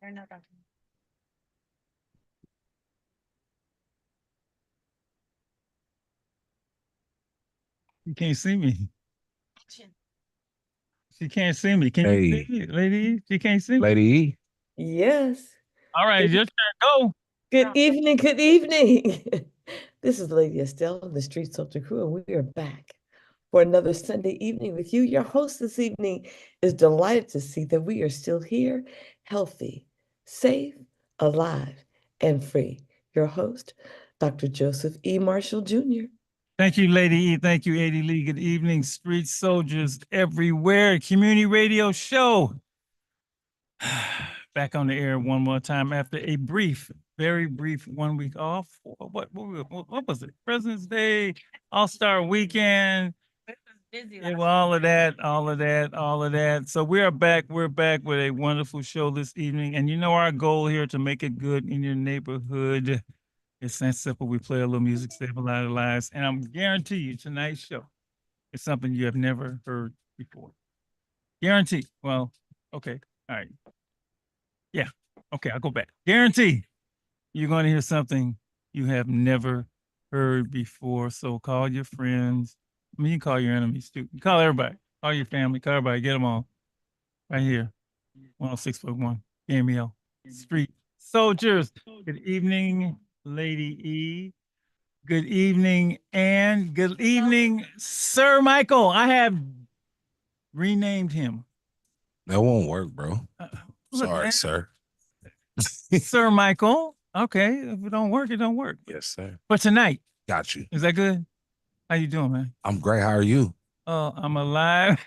You can't see me. She can't see me. Can you see me, lady? She can't see me. Lady E. Yes. All right, your turn. Go. Good evening. Good evening. This is Lady Estelle of the Street Soldier Crew, and we are back for another Sunday evening with you. Your host this evening is delighted to see that we are still here, healthy, safe, alive, and free. Your host, Dr. Joseph E. Marshall Jr. Thank you, Lady E. Thank you, AD Lee. Good evening, street soldiers everywhere. Community radio show. Back on the air one more time after a brief, very brief 1 week off. What was it? President's Day, All-Star Weekend. Yeah, well, all of that. So we are back. We're back with a wonderful show this evening. And you know our goal here to make it good in your neighborhood. It's that simple. We play a little music, save a lot of lives. And I'm guarantee you tonight's show is something you have never heard before. Guarantee. Well, okay. All right. Yeah. Okay, I'll go back. Guarantee you're going to hear something you have never heard before. So call your friends. I mean, you can call your enemies too. You call everybody. Call your family. Call everybody. Get them all. Right here. 106.1. KMEL. Street Soldiers. Good evening, Lady E. Good evening, Ann. Good evening, Sir Michael. I have renamed him. That won't work, bro. Look, Sorry, man. sir. Sir Michael. Okay, if it don't work, it don't work. Yes, sir. But tonight, Got you. is that good? How you doing, man? I'm great. How are you? Oh, I'm alive.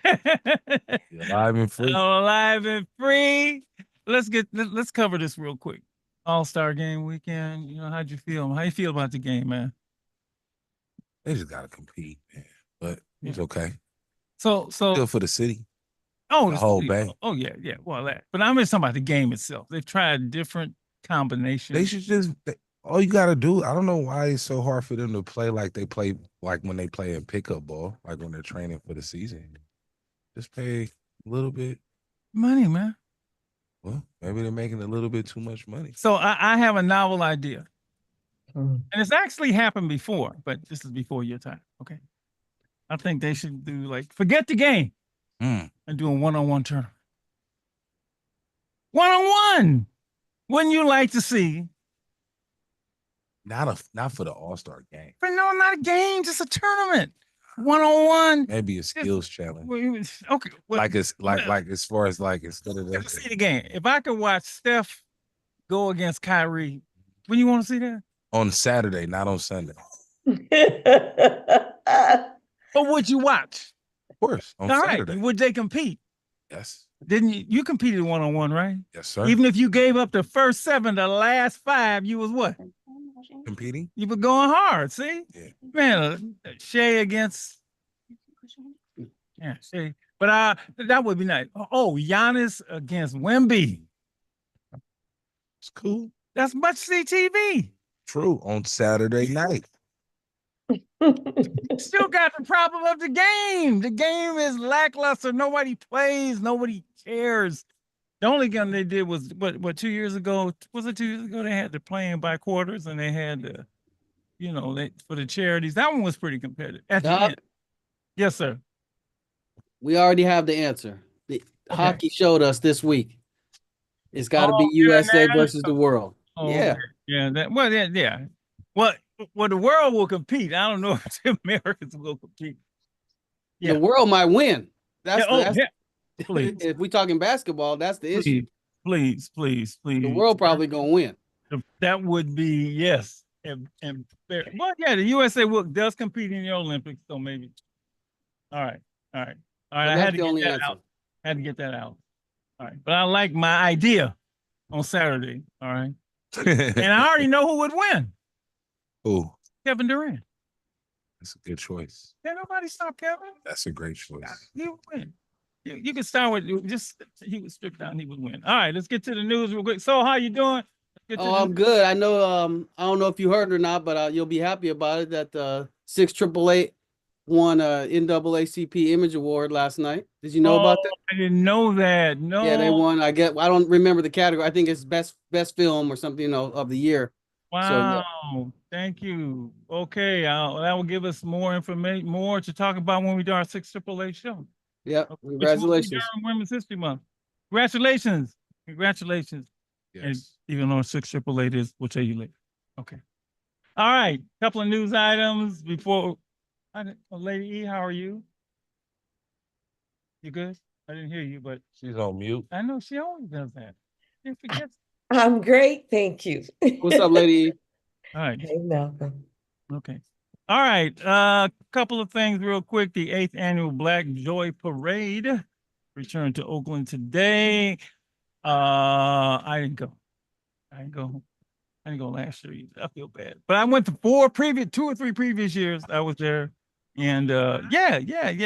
You're alive and free. I'm alive and free. Let's cover this real quick. All-Star game weekend. You know, how'd you feel? How you feel about the game, man? They just gotta compete, man. But it's okay. So Good for the city. oh, The whole Bay. Oh yeah. Well, that. But I'm just talking about the game itself. They've tried different combinations. They should just all you gotta do. I don't know why it's so hard for them to play like they play like when they play in pickup ball, like when they're training for the season. Just pay a little bit. Money, man. Well, maybe they're making a little bit too much money. So I have a novel idea. And it's actually happened before, but this is before your time. Okay. I think they should do like forget the game and do a one-on-one tournament. One-on-one. Wouldn't you like to see? Not for the All-Star game. But no, not a game, just a tournament. One-on-one. Maybe a skills challenge. Okay. Well, Like it's like as far as like instead of that. see the game. If I could watch Steph go against Kyrie, when you want to see that? On Saturday, not on Sunday. Or would you watch? Of course, on Saturday. Would they compete? Yes. Didn't you? You competed one-on-one, right? Yes, sir. Even if you gave up the first 7, the last 5, you was what? Competing? You were going hard, see? Yeah. Man, Shea against... Yeah, Shea. But that would be nice. Oh, Giannis against Wemby. It's cool. That's much see TV. True, on Saturday night. Still got the problem of the game. The game is lackluster. Nobody plays. Nobody cares. The only game they did was what 2 years ago? Was it 2 years ago? They had the playing by quarters and they had the, for the charities. That one was pretty competitive. At the end. Yes, sir. We already have the answer. Hockey showed us this week. It's got to be USA versus the world. Oh, yeah. Yeah. Yeah. Well, the world will compete. I don't know if the Americans will compete. Yeah. The world might win. Please. If we're talking basketball, that's the issue. Please. The world probably gonna win. That would be yes. And well, yeah, the USA does compete in the Olympics, so maybe. All right. I had to get that out. All right, but I like my idea on Saturday. All right, and I already know who would win. Who? Kevin Durant. That's a good choice. Can nobody stop Kevin? That's a great choice. He would win. You can start with just he would strip down. He would win. All right, let's get to the news real quick. So, how you doing? I'm good. I know. I don't know if you heard or not, but you'll be happy about it. That 6 888 won a NAACP Image Award last night. Did you know Oh, about that? I didn't know that. No. Yeah, they won. I don't remember the category. I think it's best film or something, of the year. So yeah. Wow. Thank you. Okay. That will give us more information, more to talk about when we do our 6 AAA show. Yep. Which will be Congratulations. during Women's History Month. Congratulations. Congratulations. And Yes. even though 6 AAA is, we'll tell you later. Okay. All right. Couple of news items before. Lady E, how are you? You good? I didn't hear you, but She's on mute. I know she always does that. She forgets. I'm great, thank you. What's up, Lady? All right. Hey, Malcolm. Okay. All right. Couple of things real quick. The 8th annual Black Joy Parade returned to Oakland today. I didn't go. I didn't go. I didn't go last year either. I feel bad. But I went to 2 or 3 previous years. I was there. And yeah.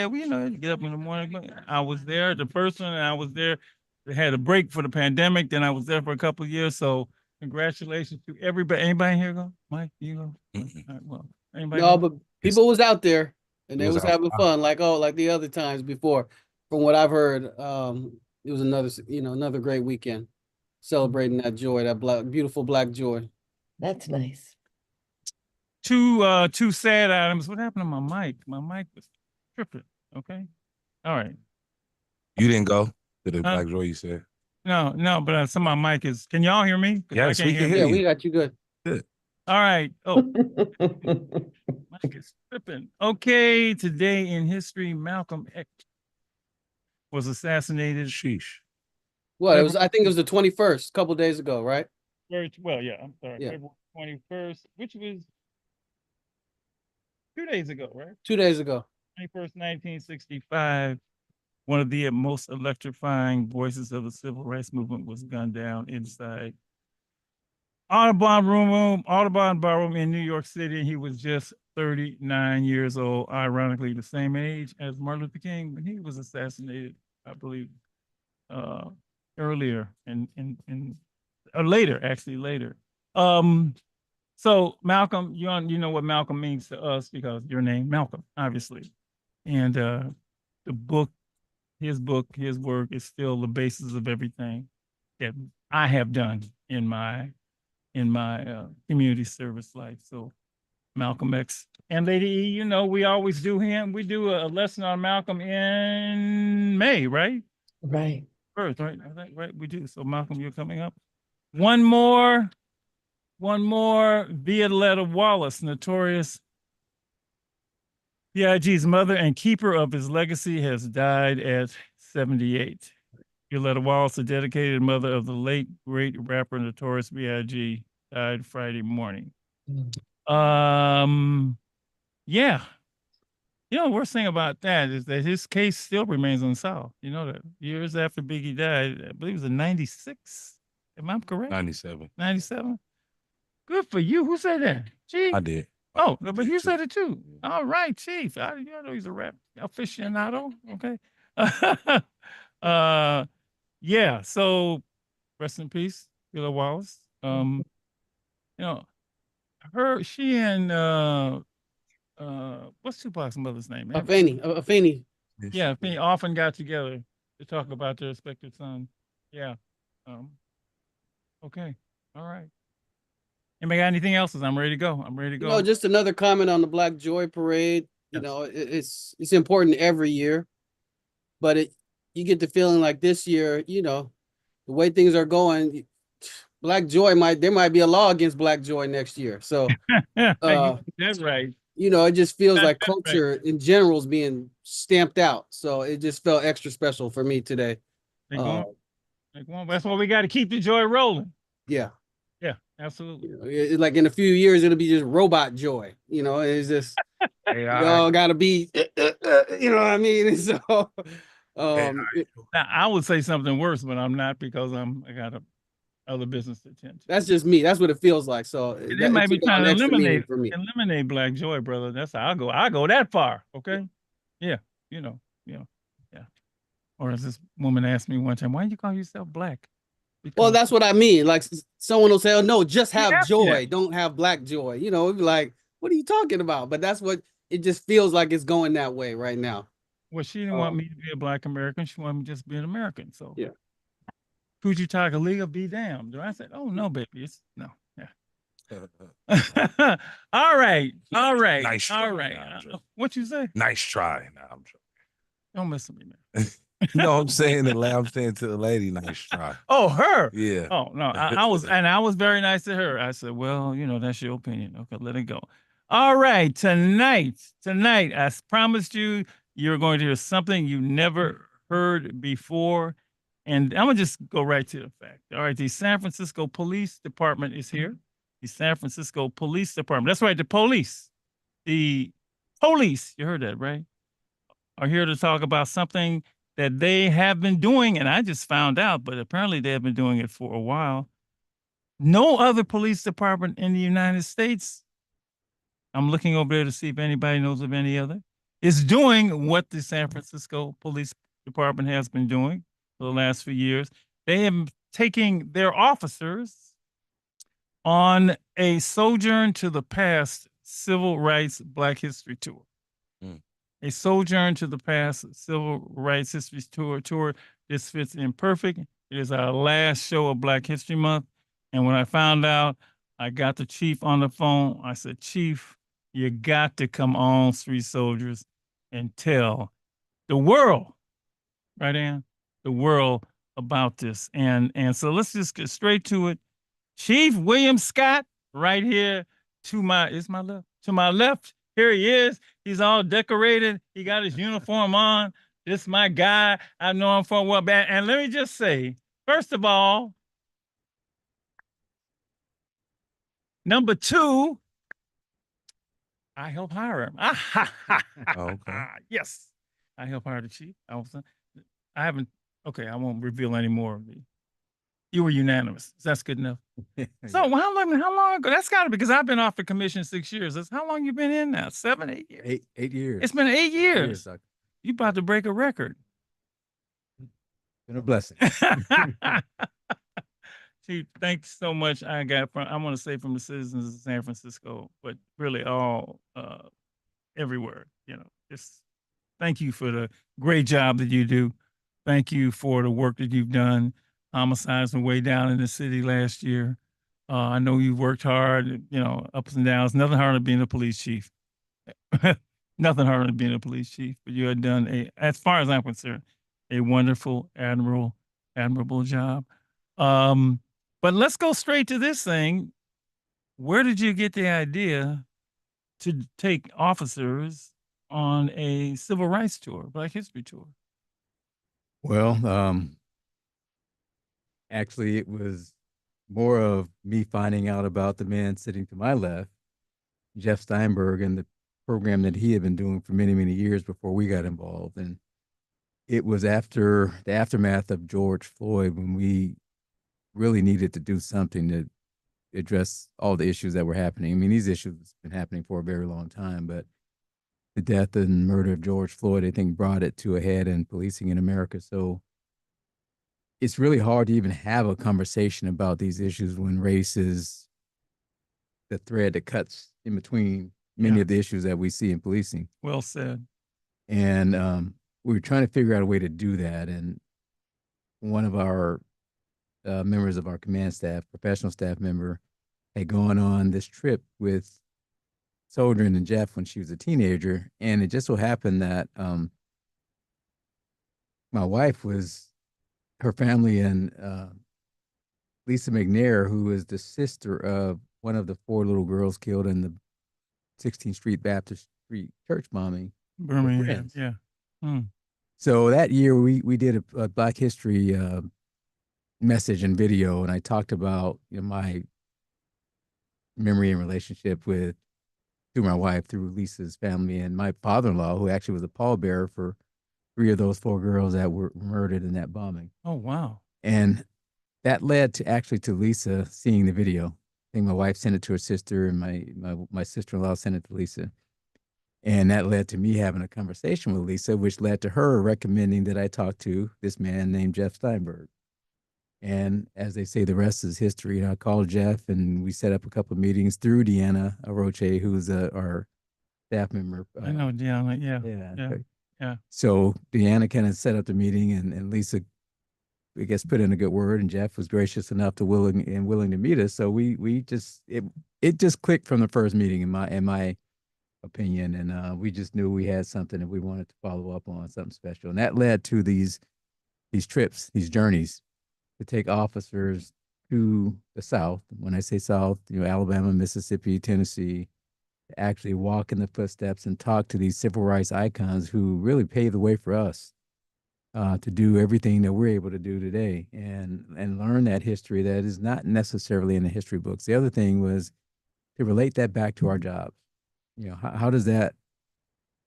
We you get up in the morning. But I was there the first one, and I was there. They had a break for the pandemic. Then I was there for a couple of years. So congratulations to everybody. Anybody here go? Mike, you go? All right, well, anybody No, go? but people was out there and they was was having outside. fun, like the other times before. From what I've heard, it was another great weekend celebrating that joy, that beautiful black joy. That's nice. Two sad items. What happened to my mic? My mic was tripping. Okay. All right. You didn't go to the Black Joy, you said? No, but some of my mic is. Can y'all hear me? 'Cause Yes, I we can't can hear hear Yeah, me. we got you good. All right. Oh, mic is tripping. Okay. Today in history, Malcolm X was assassinated. Sheesh. What? I think it was the 21st, a couple days ago, right? Well, yeah. I'm sorry. Yeah. February 21st, which was 2 days ago, right? 2 days ago. 21st, 1965. One of the most electrifying voices of the civil rights movement was gunned down inside Audubon Ballroom in New York City. He was just 39 years old, ironically the same age as Martin Luther King when he was assassinated, I believe, earlier or later, actually later. So Malcolm, you know what Malcolm means to us because your name Malcolm, obviously, and the book. His book, his work is still the basis of everything that I have done in my community service life. So Malcolm X and Lady E, we always do him. We do a lesson on Malcolm in May, right? Right. First, right? Right. We do. So Malcolm, you're coming up. One more. Violetta Wallace, notorious PIG's mother and keeper of his legacy, has died at 78. Violetta Wallace, the dedicated mother of the late great rapper Notorious B.I.G., died Friday morning. Yeah. Worst thing about that is that his case still remains unsolved. You know that. Years after Biggie died, I believe it was in 96. Am I correct? 97. 97? Good for you. Who said that? Chief? I did. Oh, but you said it too. All right, Chief. I know he's a rap aficionado. Okay. Yeah. So rest in peace, Willa Wallace. She and what's Tupac's mother's name? Afeni. Yeah, they often got together to talk about their respective sons. Yeah. Okay. All right. Anybody got anything else? I'm ready to go. I'm ready to go. Just another comment on the Black Joy Parade. Yes. It's important every year, but you get the feeling like this year, the way things are going, Black Joy there might be a law against Black Joy next year. So that's right. it just feels like That's culture in general is being stamped out. So it just felt extra special for me today. That's why we got to keep the joy rolling. Yeah. Yeah, absolutely. Like in a few years, it'll be just robot joy. It's just you all got to be, you know what I mean? And so, now I would say something worse, but I'm not because I got other business to attend to. That's just me. That's what it feels like. So They might be trying to eliminate Black Joy, brother. That's how I go that far. Okay. Yeah. Yeah. Or as this woman asked me one time, why do you call yourself black? Well, that's what I mean. Like someone will say, "Oh no, just have joy. Don't have black joy." It'd be like, "What are you talking about?" But that's what it just feels like it's going that way right now. Well, she didn't want me to be a Black American. She wanted me to just be an American. So Yeah. Fujitaka Liga be damned. I said, oh no, baby. It's no. Yeah. All right. All right. Nice All try. right. Nah, I'm joking. What you say? Nice try. Nah, I'm joking. Don't mess with me, man. No, I'm saying I'm saying to the lady, nice try. Oh, her. Yeah. Oh no, I was very nice to her. I said, well, that's your opinion. Okay, let it go. All right, tonight, I promised you you're going to hear something you never heard before, and I'm gonna just go right to the fact. All right, the San Francisco Police Department is here. The San Francisco Police Department. That's right, the police. The police. You heard that, right? Are here to talk about something that they have been doing, and I just found out, but apparently they have been doing it for a while. No other police department in the United States, I'm looking over there to see if anybody knows of any other, is doing what the San Francisco Police Department has been doing for the last few years. They have taken their officers on a Sojourn to the Past Civil Rights Black History Tour. A Sojourn to the Past Civil Rights History Tour. This fits in perfect. It is our last show of Black History Month. And when I found out, I got the chief on the phone. I said, Chief, you got to come on, Street Soldiers, and tell the world, right, Ann? The world about this. And so let's just get straight to it. Chief William Scott, right here to my left. Here he is. He's all decorated. He got his uniform on. This is my guy. I've known him for a while. And let me just say, first of all, number two, I helped hire him. Okay. Yes, I helped hire the chief. I haven't. Okay, I won't reveal any more of the. You were unanimous. That's good enough. So how long ago? That's got to be because I've been off the commission 6 years. That's how long you been in now? 7, 8 years. 8 years. It's been 8 years. Doc. You about to break a record. Been a blessing. Chief, thanks so much. I want to say from the citizens of San Francisco, but really all everywhere. Just thank you for the great job that you do. Thank you for the work that you've done. Homicides were way down in the city last year. I know you've worked hard, ups and downs. Nothing harder than being a police chief. Nothing harder than being a police chief. But you have done as far as I'm concerned, a wonderful, admirable job. But let's go straight to this thing. Where did you get the idea to take officers on a civil rights tour, Black History tour? Well, actually, it was more of me finding out about the man sitting to my left, Jeff Steinberg, and the program that he had been doing for many, many years before we got involved. And it was after the aftermath of George Floyd when we really needed to do something to address all the issues that were happening. I mean, these issues have been happening for a very long time, but the death and murder of George Floyd, I think, brought it to a head in policing in America. So it's really hard to even have a conversation about these issues when race is the thread that cuts in between many of the issues that we see in policing. Well said. And we were trying to figure out a way to do that. And one of our members of our command staff, professional staff member, had gone on this trip with Sojourn and Jeff when she was a teenager. And it just so happened that my wife her family and Lisa McNair, who is the sister of one of the 4 little girls killed in the 16th Street Baptist Street church bombing. Birmingham, yeah. So that year we did a Black History message and video, and I talked about my memory and relationship through my wife, through Lisa's family, and my father-in-law, who actually was a pallbearer for 3 of those 4 girls that were murdered in that bombing. Oh, wow. And that led to Lisa seeing the video. I think my wife sent it to her sister, and my sister-in-law sent it to Lisa. And that led to me having a conversation with Lisa, which led to her recommending that I talk to this man named Jeff Steinberg. And as they say, the rest is history. And I called Jeff, and we set up a couple of meetings through Deanna Aroche, who's our staff member. I know, Deanna. Yeah. Yeah. Yeah. Yeah. So Deanna kind of set up the meeting, and Lisa, I guess, put in a good word, and Jeff was gracious enough to willing to meet us. So we just it just clicked from the first meeting in my opinion, and we just knew we had something that we wanted to follow up on, something special, and that led to these trips, these journeys to take officers to the South. When I say South, Alabama, Mississippi, Tennessee, to actually walk in the footsteps and talk to these civil rights icons who really paved the way for us to do everything that we're able to do today, and learn that history that is not necessarily in the history books. The other thing was to relate that back to our jobs. How does that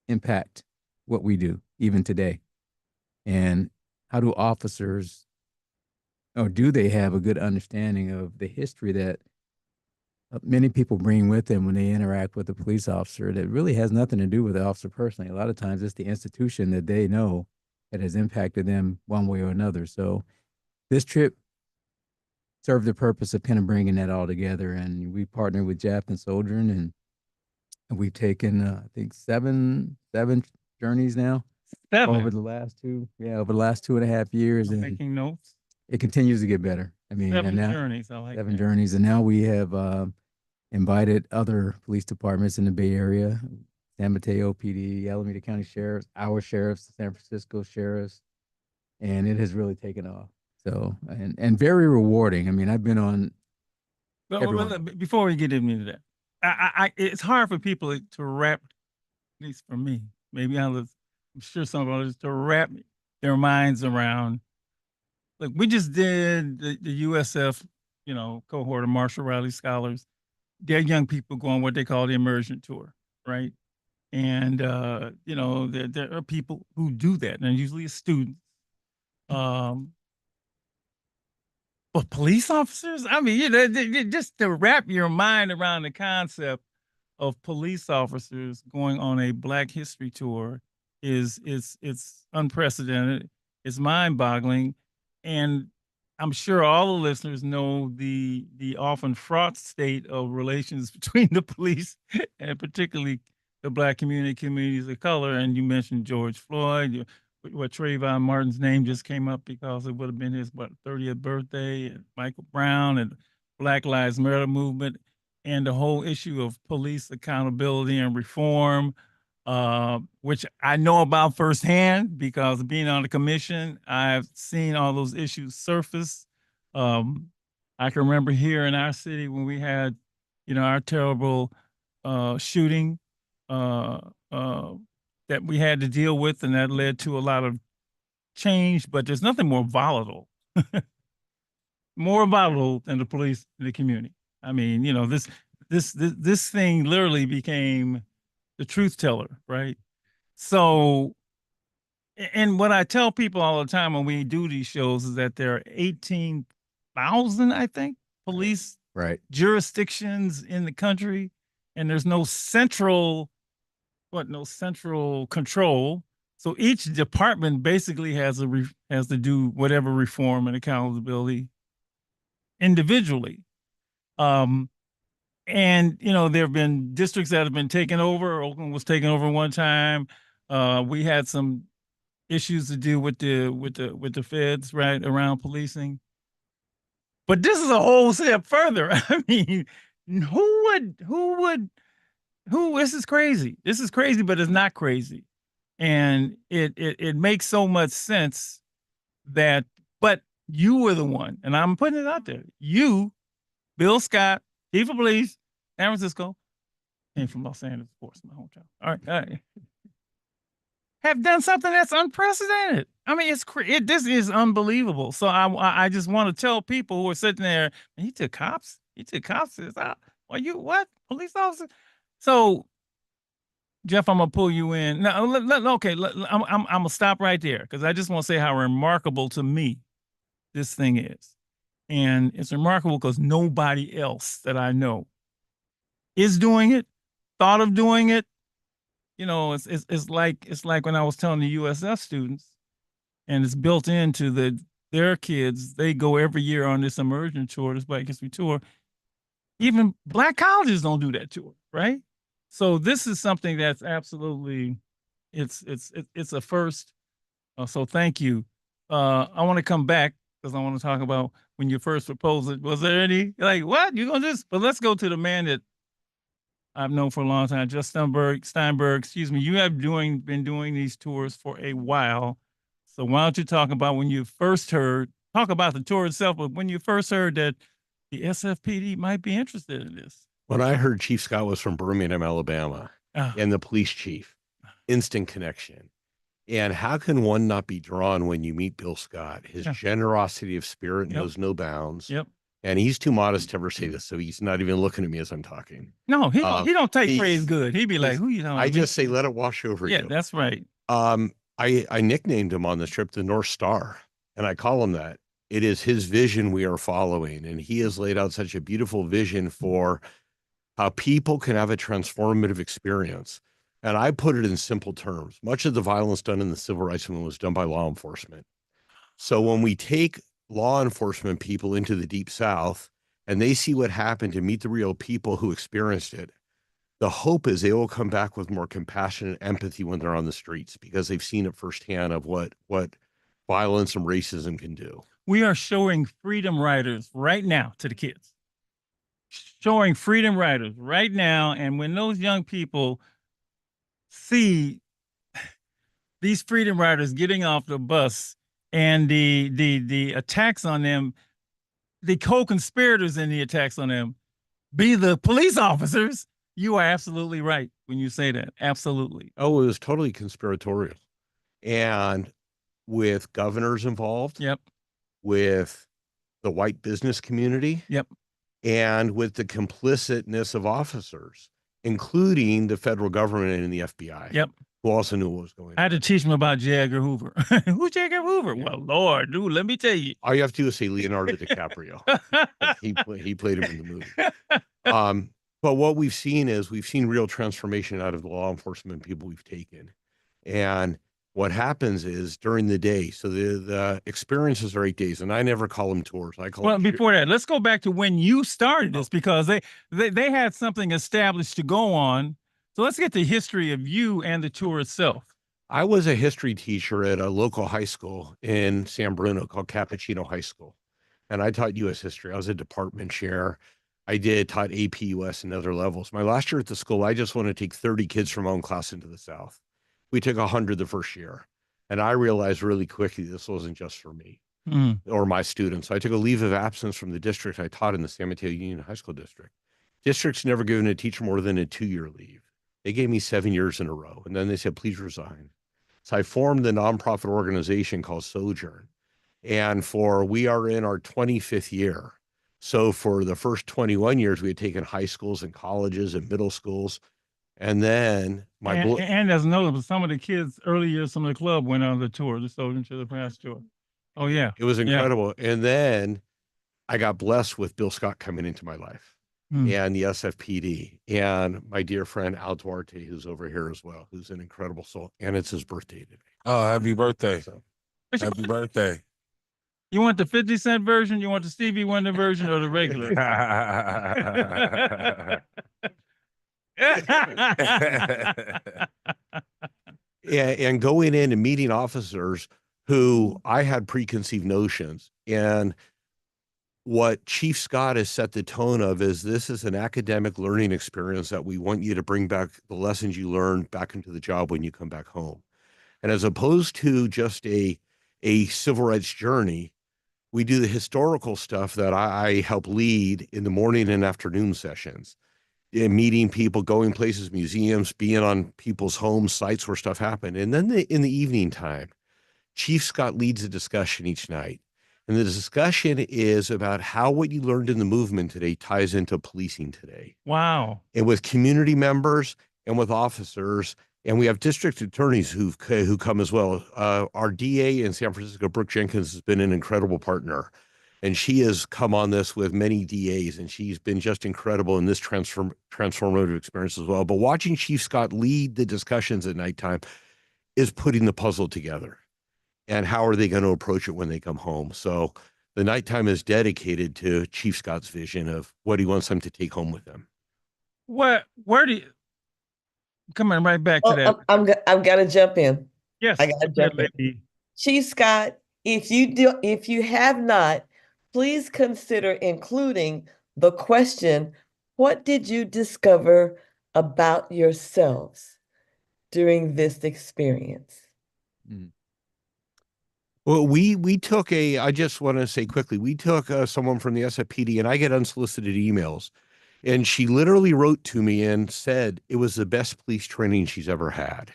impact what we do even today? And how do officers, or do they have a good understanding of the history that many people bring with them when they interact with a police officer that really has nothing to do with the officer personally? A lot of times it's the institution that they know that has impacted them one way or another. So this trip served the purpose of kind of bringing that all together. And we partnered with Jeff and Sojourn, and we've taken, I think, seven journeys now over 7. the last over the last 2.5 years. I'm And making notes. it continues to get better. I mean, 7 and now journeys. I like 7 that. journeys, and now we have invited other police departments in the Bay Area, San Mateo PD, Alameda County Sheriffs, our sheriffs, San Francisco sheriffs, and it has really taken off. So, and very rewarding. I mean, I've been on. Everyone. Before we get into that, it's hard for people to wrap, at least for me, maybe I'm sure some others, to wrap their minds around. Like, we just did the USF, cohort of Marshall Riley scholars. They're young people going what they call the immersion tour, right? And there are people who do that, and usually it's students. But police officers, I mean, just to wrap your mind around the concept of police officers going on a Black History tour it's unprecedented. It's mind-boggling, and I'm sure all the listeners know the often fraught state of relations between the police and particularly the Black communities of color. And you mentioned George Floyd. What Trayvon Martin's name just came up because it would have been his 30th birthday, and Michael Brown and Black Lives Matter movement, and the whole issue of police accountability and reform, which I know about firsthand because being on the commission, I've seen all those issues surface. I can remember here in our city when we had, our terrible shooting that we had to deal with, and that led to a lot of change. But there's nothing more volatile, than the police in the community. I mean, this thing literally became the truth teller, right? So, and what I tell people all the time when we do these shows is that there are 18,000, I think, police Right. jurisdictions in the country, and there's no central control. So each department basically has to do whatever reform and accountability individually. And there have been districts that have been taken over. Oakland was taken over one time. We had some issues to do with the feds, right, around policing. But this is a whole step further. I mean, this is crazy. This is crazy, but it's not crazy. And it makes so much sense but you were the one, and I'm putting it out there. You, Bill Scott, Chief of Police, San Francisco, came from Los Angeles, of course, my hometown. All right. Have done something that's unprecedented. I mean, this is unbelievable. So I just want to tell people who are sitting there, he took cops. He took cops to his house. Well, you what? Police officer? So, Jeff, I'm gonna pull you in. No, okay. I'm gonna stop right there because I just want to say how remarkable to me this thing is, and it's remarkable because nobody else that I know is doing it, thought of doing it. It's like when I was telling the USF students, and it's built into their kids. They go every year on this immersion tour, this Black History tour. Even Black colleges don't do that tour, right? So this is something that's absolutely, it's a first. So thank you. I want to come back because I want to talk about when you first proposed it. Was there any like what you gonna just? But let's go to the man that I've known for a long time, Just Steinberg. Excuse me. You have been doing these tours for a while. So why don't you talk about when you first heard? Talk about the tour itself, but when you first heard that the SFPD might be interested in this. When I heard Chief Scott was from Birmingham, Alabama, Ah, and the police chief, instant connection. And how can one not be drawn when you meet Bill Scott? His Yeah. generosity of spirit Yep. knows no bounds. Yep. And he's too modest to ever say this, so he's not even looking at me as I'm talking. No, he don't take he's- praise good. He'd be like, he's- "Who you talking?" I about? just say, let it wash over yeah, you. that's right. I nicknamed him on this trip the North Star, and I call him that. It is his vision we are following, and he has laid out such a beautiful vision for how people can have a transformative experience. And I put it in simple terms. Much of the violence done in the civil rights movement was done by law enforcement. So when we take law enforcement people into the Deep South and they see what happened to meet the real people who experienced it, the hope is they will come back with more compassion and empathy when they're on the streets because they've seen it firsthand of what violence and racism can do. We are showing Freedom Riders right now to the kids. Showing Freedom Riders right now, and when those young people see these Freedom Riders getting off the bus and the attacks on them, the co-conspirators in the attacks on them be the police officers, you are absolutely right when you say that. Absolutely. Oh, it was totally conspiratorial. And with governors involved, Yep. with the white business community, Yep. and with the complicitness of officers, including the federal government and the FBI, Yep. who also knew what was going I had on. to teach them about J. Edgar Hoover. Who's J. Edgar Hoover? Well, Lord, dude, let me tell you. All you have to do is say Leonardo DiCaprio. He played him in the movie. But what we've seen is we've seen real transformation out of the law enforcement people we've taken. And what happens is during the day, so the experiences are 8 days, and I never call them tours. I call Well, them before that, let's go back to when you started this because they had something established to go on. So let's get the history of you and the tour itself. I was a history teacher at a local high school in San Bruno called Cappuccino High School. And I taught U.S. history. I was a department chair. I taught AP US and other levels. My last year at the school, I just wanted to take 30 kids from my own class into the South. We took 100 the first year. And I realized really quickly this wasn't just for me or my students. So I took a leave of absence from the district I taught in the San Mateo Union High School district. District's never given a teacher more than a 2-year leave. They gave me 7 years in a row. And then they said, please resign. So I formed the nonprofit organization called Sojourn. And we are in our 25th year. So for the first 21 years, we had taken high schools and colleges and middle schools. And then and as notable, some of the kids early years, some of the club went on the tour, the Soldier to the Past tour. Oh yeah. It was incredible. Yeah. And then I got blessed with Bill Scott coming into my life and the SFPD and my dear friend Al Duarte, who's over here as well, who's an incredible soul. And it's his birthday today. Oh, happy birthday. So, Happy birthday. You want the 50 Cent version? You want the Stevie Wonder version or the regular? and going in and meeting officers who I had preconceived notions. And what Chief Scott has set the tone of is this is an academic learning experience that we want you to bring back the lessons you learned back into the job when you come back home. And as opposed to just a civil rights journey, we do the historical stuff that I help lead in the morning and afternoon sessions, meeting people, going places, museums, being on people's home sites where stuff happened. And then in the evening time, Chief Scott leads a discussion each night. And the discussion is about how what you learned in the movement today ties into policing today. Wow. And with community members and with officers. And we have district attorneys who come as well. Our DA in San Francisco, Brooke Jenkins, has been an incredible partner. And she has come on this with many DAs, and she's been just incredible in this transformative experience as well. But watching Chief Scott lead the discussions at nighttime is putting the puzzle together. And how are they going to approach it when they come home? So the nighttime is dedicated to Chief Scott's vision of what he wants them to take home with them. Where do you, coming right back to Oh, that. I've got to jump in. Yes, I got to go ahead, jump in. lady. Chief Scott, if you have not, please consider including the question, what did you discover about yourselves during this experience? Mm. Well, we took I just want to say quickly, we took someone from the SFPD, and I get unsolicited emails, and she literally wrote to me and said it was the best police training she's ever had.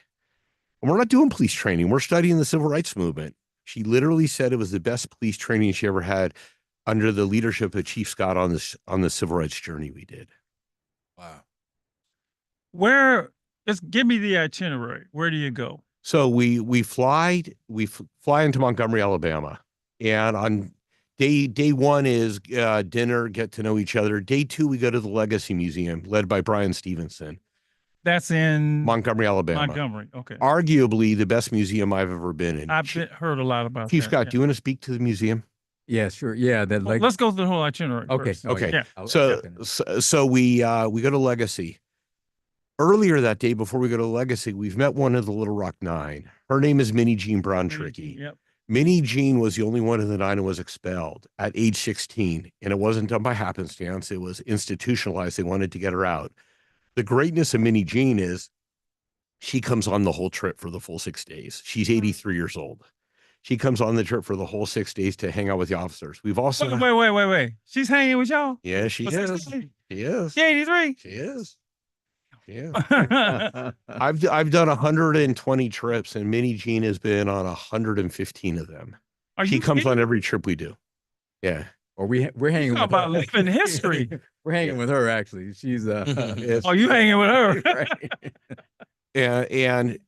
And we're not doing police training. We're studying the civil rights movement. She literally said it was the best police training she ever had under the leadership of Chief Scott on the civil rights journey we did. Wow. Where, just give me the itinerary. Where do you go? So we fly into Montgomery, Alabama, and on day one is dinner, get to know each other. Day two, we go to the Legacy Museum, led by Brian Stevenson, That's in Montgomery, Alabama. Montgomery. Okay. Arguably the best museum I've ever been in. Heard a lot about Chief that. Scott, yeah. do you want to speak to the museum? Yeah, sure. Yeah, that Well, like let's go through the whole itinerary okay. first. Oh, Okay. Yeah. I'll So, jump in. so we go to Legacy. Earlier that day, before we go to Legacy, we've met one of the Little Rock Nine. Her name is Minnie Jean Brown Tricky. Yep. Minnie Jean was the only one of the nine who was expelled at age 16, and it wasn't done by happenstance. It was institutionalized. They wanted to get her out. The greatness of Minnie Jean is she comes on the whole trip for the full 6 days. She's 83 years old. She comes on the trip for the whole 6 days to hang out with the officers. We've also Wait. She's hanging with y'all? yeah, she For is. 6 days? She is. She 83? She is. Yeah. I've done 120 trips, and Minnie Jean has been on 115 of them. She comes on every trip we do. Yeah. Or we're hanging Talk with about her. living history. We're hanging with her actually. She's Yes. Oh, you hanging with her? right. And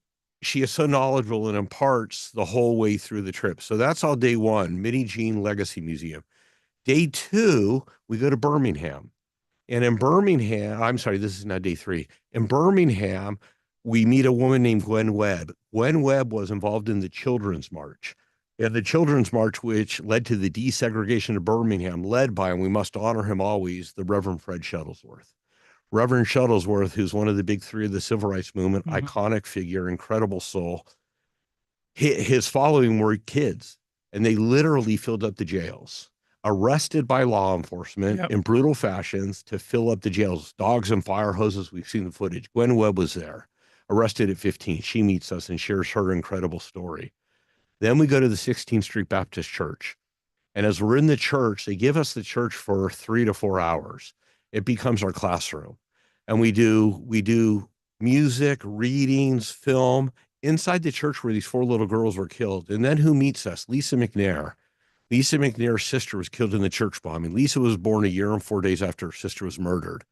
she is so knowledgeable and imparts the whole way through the trip. So that's all day one, Minnie Jean Legacy Museum. Day two, we go to Birmingham. And in Birmingham, I'm sorry, this is not day three. In Birmingham, we meet a woman named Gwen Webb. Gwen Webb was involved in the Children's March. And the Children's March, which led to the desegregation of Birmingham, led by, and we must honor him always, the Reverend Fred Shuttlesworth. Reverend Shuttlesworth, who's one of the big three of the civil rights movement, iconic figure, incredible soul. His following were kids, and they literally filled up the jails. Arrested by law enforcement in brutal fashions to fill up the jails, dogs and fire hoses. We've seen the footage. Gwen Webb was there, arrested at 15. She meets us and shares her incredible story. Then we go to the 16th Street Baptist Church. And as we're in the church, they give us the church for 3 to 4 hours. It becomes our classroom. And we do music, readings, film inside the church where these 4 little girls were killed. And then who meets us? Lisa McNair. Lisa McNair's sister was killed in the church bombing. Lisa was born a year and 4 days after her sister was murdered.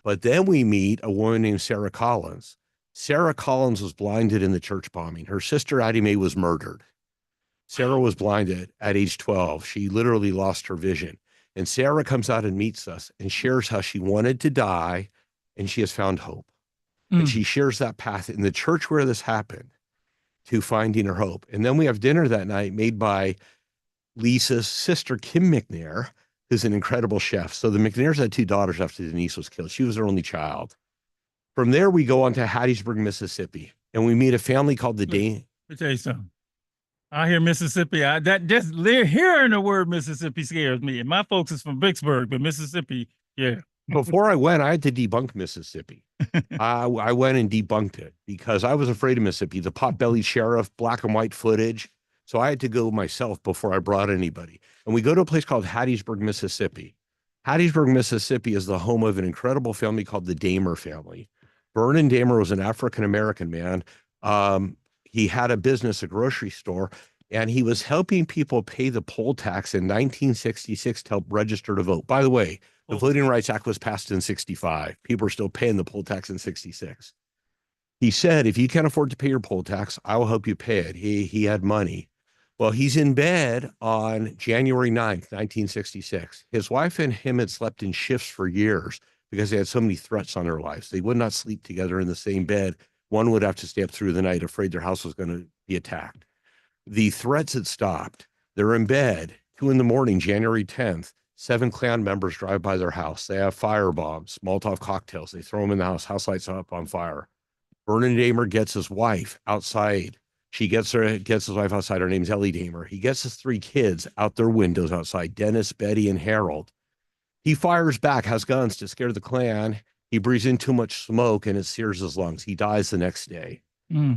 But then we meet a woman named Sarah Collins. Sarah Collins was blinded in the church bombing. Her sister, Addie Mae, was murdered. Sarah was blinded at age 12. She literally lost her vision. And Sarah comes out and meets us and shares how she wanted to die and she has found hope. And she shares that path in the church where this happened to finding her hope. And then we have dinner that night made by Lisa's sister, Kim McNair, who's an incredible chef. So the McNairs had 2 daughters after Denise was killed. She was their only child. From there, we go on to Hattiesburg, Mississippi, and we meet a family called the Dane. Let me tell you something. I hear Mississippi. Hearing the word Mississippi scares me. And my folks is from Vicksburg, but Mississippi, yeah. Before I went, I had to debunk Mississippi. I went and debunked it because I was afraid of Mississippi, the pot-bellied sheriff, black and white footage. So I had to go myself before I brought anybody. And we go to a place called Hattiesburg, Mississippi. Hattiesburg, Mississippi is the home of an incredible family called the Damer family. Vernon Damer was an African-American man. He had a business, a grocery store, and he was helping people pay the poll tax in 1966 to help register to vote. By the way, the Voting Rights Act was passed in 65. People are still paying the poll tax in 66. He said, if you can't afford to pay your poll tax, I will help you pay it. He had money. Well, he's in bed on January 9th, 1966. His wife and him had slept in shifts for years because they had so many threats on their lives. They would not sleep together in the same bed. One would have to stay up through the night, afraid their house was going to be attacked. The threats had stopped. They're in bed, 2 a.m, January 10th. 7 Klan members drive by their house. They have firebombs, Molotov cocktails. They throw them in the house. House lights up on fire. Vernon Damer gets his wife outside. Gets his wife outside. Her name's Ellie Damer. He gets his 3 kids out their windows outside, Dennis, Betty, and Harold. He fires back, has guns to scare the Klan. He breathes in too much smoke and it sears his lungs. He dies the next day.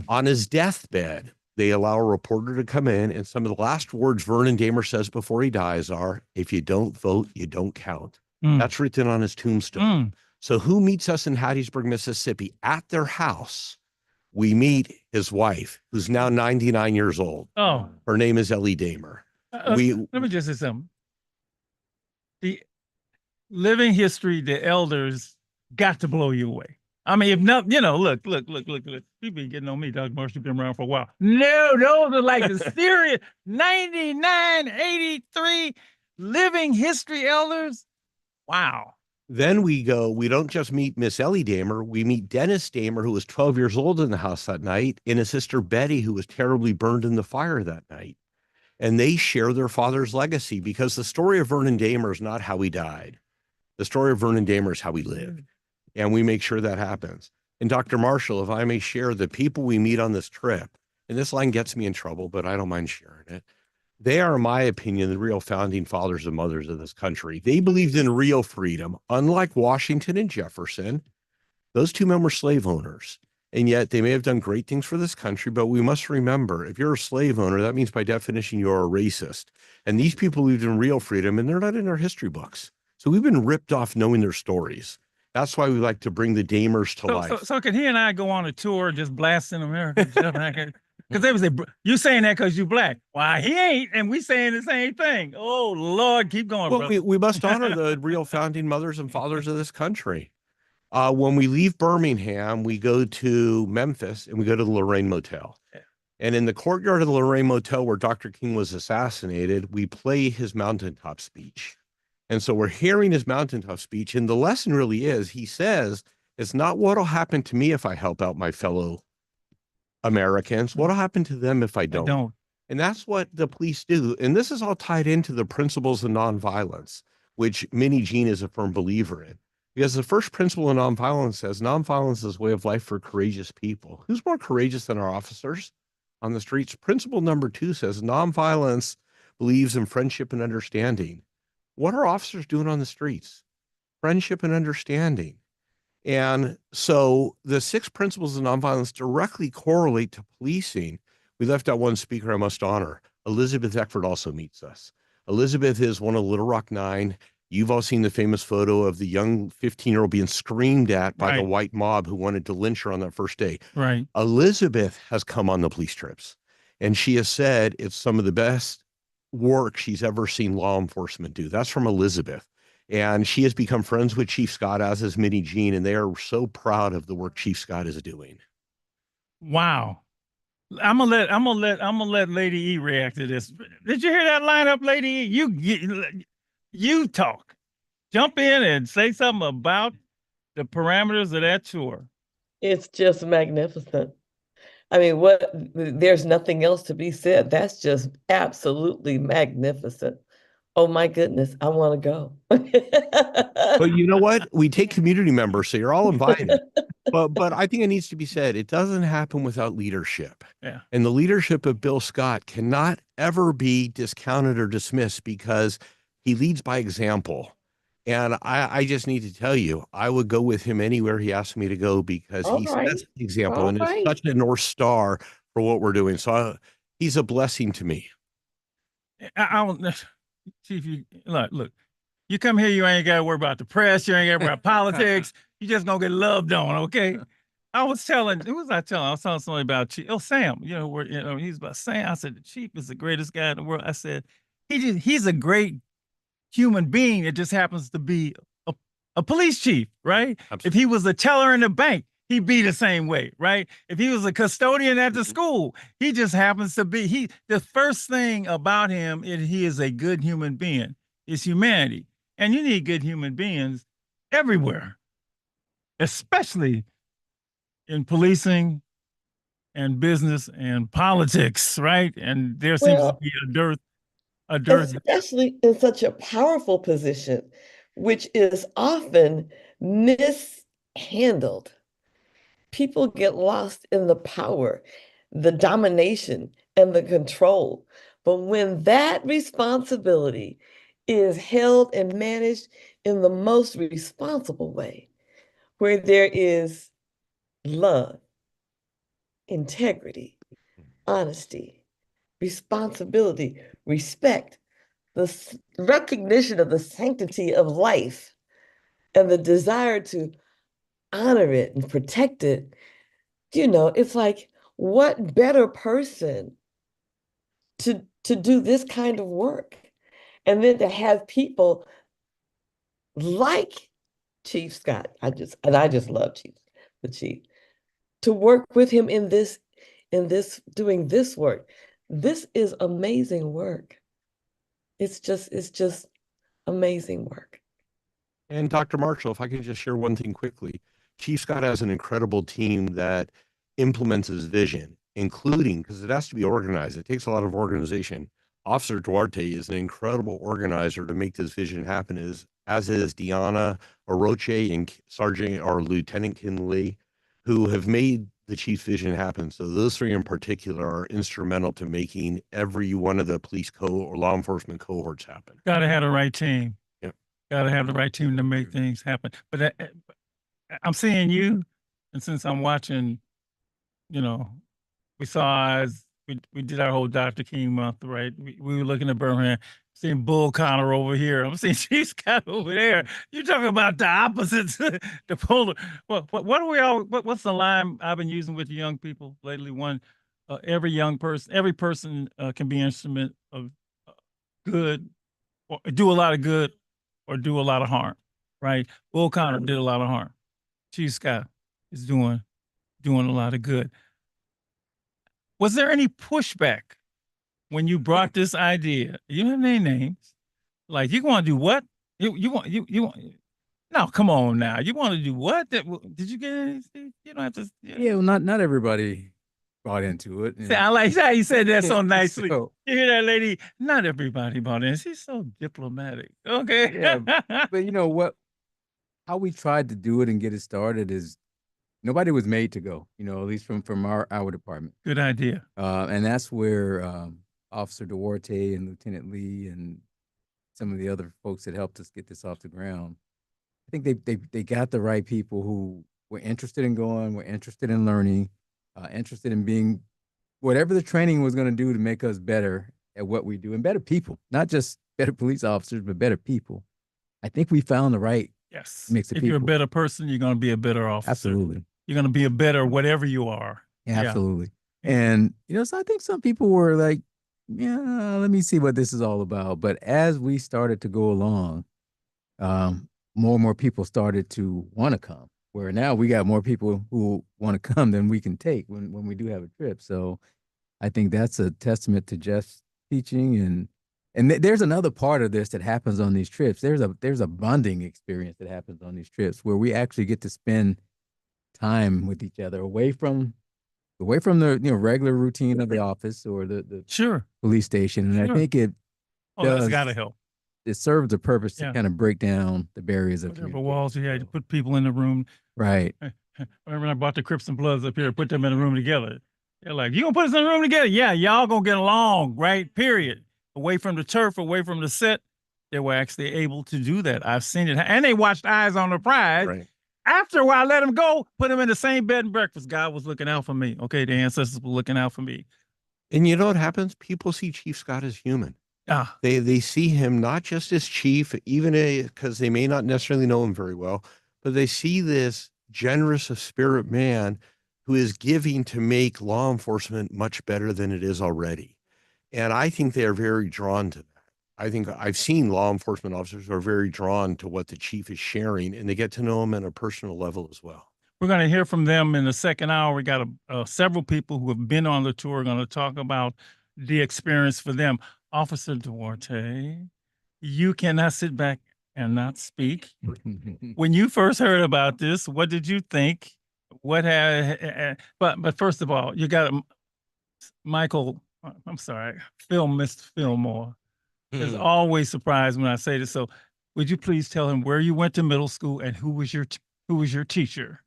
On his deathbed, they allow a reporter to come in, and some of the last words Vernon Damer says before he dies are, "If you don't vote, you don't count." That's written on his tombstone. So who meets us in Hattiesburg, Mississippi? At their house, we meet his wife, who's now 99 years old. Oh, Her name is Ellie Damer. let me just say something. The living history, the elders got to blow you away. I mean, if not, look. You been getting on me, Dr. Marshall, been around for a while. No, those are like the serious 99, 83 living history elders. Wow. Then we don't just meet Miss Ellie Damer, we meet Dennis Damer, who was 12 years old in the house that night, and his sister Betty, who was terribly burned in the fire that night. And they share their father's legacy, because the story of Vernon Damer is not how he died. The story of Vernon Damer is how he lived. And we make sure that happens. And Dr. Marshall, if I may share, the people we meet on this trip, and this line gets me in trouble, but I don't mind sharing it. They are, in my opinion, the real founding fathers and mothers of this country. They believed in real freedom. Unlike Washington and Jefferson, those 2 men were slave owners. And yet they may have done great things for this country, but we must remember, if you're a slave owner, that means by definition, you're a racist. And these people believed in real freedom, and they're not in our history books. So we've been ripped off knowing their stories. That's why we like to bring the Damers to life. So can he and I go on a tour just blasting America? Because they would say, you saying that because you black. Why, he ain't, and we saying the same thing. Oh, Lord, keep going, Well, brother. we must honor the real founding mothers and fathers of this country. When we leave Birmingham, we go to Memphis and we go to the Lorraine Motel. Yeah. And in the courtyard of the Lorraine Motel where Dr. King was assassinated, we play his mountaintop speech. And so we're hearing his mountaintop speech. And the lesson really is, he says, it's not what'll happen to me if I help out my fellow Americans. What'll happen to them if I don't? And that's what the police do. And this is all tied into the principles of nonviolence, which Minnie Jean is a firm believer in. Because the first principle of nonviolence says nonviolence is a way of life for courageous people. Who's more courageous than our officers on the streets? Principle number 2 says nonviolence believes in friendship and understanding. What are officers doing on the streets? Friendship and understanding. And so the 6 principles of nonviolence directly correlate to policing. We left out one speaker I must honor. Elizabeth Eckford also meets us. Elizabeth is one of Little Rock 9. You've all seen the famous photo of the young 15-year-old being screamed at by the white mob who wanted to lynch her on that first day. Right. Elizabeth has come on the police trips, and she has said it's some of the best work she's ever seen law enforcement do. That's from Elizabeth. And she has become friends with Chief Scott, as is Minnie Jean, and they are so proud of the work Chief Scott is doing. Wow. I'm gonna let Lady E react to this. Did you hear that lineup, Lady E? You talk. Jump in and say something about the parameters of that tour. It's just magnificent. I mean, there's nothing else to be said. That's just absolutely magnificent. Oh my goodness, I want to go. But you know what? We take community members, so you're all invited. But I think it needs to be said, it doesn't happen without leadership. Yeah. And the leadership of Bill Scott cannot ever be discounted or dismissed, because he leads by example. And I just need to tell you, I would go with him anywhere he asked me to go, because he sets the example and is such a North Star for what we're doing. So he's a blessing to me. Chief, look, you come here, you ain't got to worry about the press, you ain't got to worry about politics. You just gonna get loved on, okay? I was telling somebody about Chief. Oh, Sam, he's about Sam. I said, the Chief is the greatest guy in the world. I said, he's a great human being. It just happens to be a police chief, right? Absolutely. If he was a teller in the bank, he'd be the same way, right? If he was a custodian at the school, he just happens to be, the first thing about him is he is a good human being. It's humanity. And you need good human beings everywhere, especially in policing and business and politics, right? And there seems to be a dearth. Especially in such a powerful position, which is often mishandled. people get lost in the power, the domination, and the control. But when that responsibility is held and managed in the most responsible way, where there is love, integrity, honesty, responsibility, respect, the recognition of the sanctity of life, and the desire to honor it and protect it, it's like, what better person to do this kind of work? And then to have people like Chief Scott, I just love the chief, to work with him in this, doing this work. This is amazing work. It's just amazing work. And Dr. Marshall, if I could just share one thing quickly, Chief Scott has an incredible team that implements his vision, including, because it has to be organized, it takes a lot of organization. Officer Duarte is an incredible organizer to make this vision happen, as is Deanna Oroche and Sergeant or Lieutenant Kinley, who have made the chief's vision happen. So those three in particular are instrumental to making every one of the police or law enforcement cohorts happen. Got to have the right team. Yep. Got to have the right team to make things happen. But I'm seeing you, and since I'm watching, we saw as we did our whole Dr. King month, right? We were looking at Birmingham, seeing Bull Connor over here. I'm seeing Chief Scott over there. You're talking about the opposites, the polar. What are we all? What's the line I've been using with young people lately? Every person can be an instrument of good, or do a lot of good, or do a lot of harm, right? Bull Connor did a lot of harm. Chief Scott is doing a lot of good. Was there any pushback when you brought this idea? You don't have any names. Like, you want to do what? You want. No, come on now. You want to do what? Did you get any? You don't have to. Yeah, well, not everybody bought into it. See, I like how you said that so nicely. So, You hear that, lady? Not everybody bought in. She's so diplomatic. Okay. Yeah, but you know what? How we tried to do it and get it started is nobody was made to go. At least from our department. Good idea. And that's where Officer Duarte and Lieutenant Lee and some of the other folks that helped us get this off the ground. I think they got the right people who were interested in going, were interested in learning, interested in being whatever the training was going to do to make us better at what we do, and better people, not just better police officers, but better people. I think we found the right mix of If people. you're a better person, you're going to be a better officer. Absolutely. You're going to be a better whatever you are. Yeah, absolutely. And, so I think some people were like, yeah, let me see what this is all about. But as we started to go along, more and more people started to want to come, where now we got more people who want to come than we can take when we do have a trip. So I think that's a testament to Jeff's teaching. And there's another part of this that happens on these trips. There's a bonding experience that happens on these trips where we actually get to spend time with each other away from the regular routine of the office or the police station. And I think that's gotta help. It serves a purpose to kind of break down the barriers of whatever walls you had to put people in the room. Right. Remember when I brought the Crips and Bloods up here, put them in a room together. They're like, you gonna put us in a room together? Yeah, y'all gonna get along, right? Period. Away from the turf, away from the set. They were actually able to do that. I've seen it. And they watched Eyes on the Prize. Right. After a while, let them go, put them in the same bed and breakfast. God was looking out for me. Okay, the ancestors were looking out for me. And you know what happens? People see Chief Scott as human. They see him not just as chief, even because they may not necessarily know him very well, but they see this generous of spirit man who is giving to make law enforcement much better than it is already. And I think they are very drawn to that. I think I've seen law enforcement officers who are very drawn to what the chief is sharing, and they get to know him at a personal level as well. We're going to hear from them in the second hour. We got several people who have been on the tour going to talk about the experience for them. Officer Duarte, you cannot sit back and not speak. When you first heard about this, what did you think? But first of all, you got Michael. I'm sorry, Mr. Fillmore is always surprised when I say this. So, would you please tell him where you went to middle school and who was your teacher?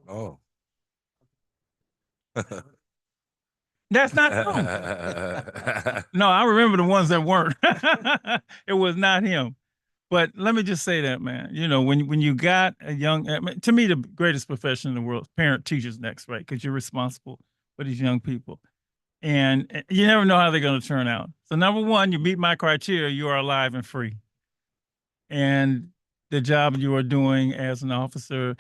Oh. That's not him. No, I remember the ones that weren't. It was not him. But let me just say that, man. You know, when you got a young, I mean, to me, the greatest profession in the world, parent teachers next, right? Because you're responsible for these young people, and you never know how they're going to turn out. So number one, you meet my criteria, you are alive and free, and the job you are doing as an officer,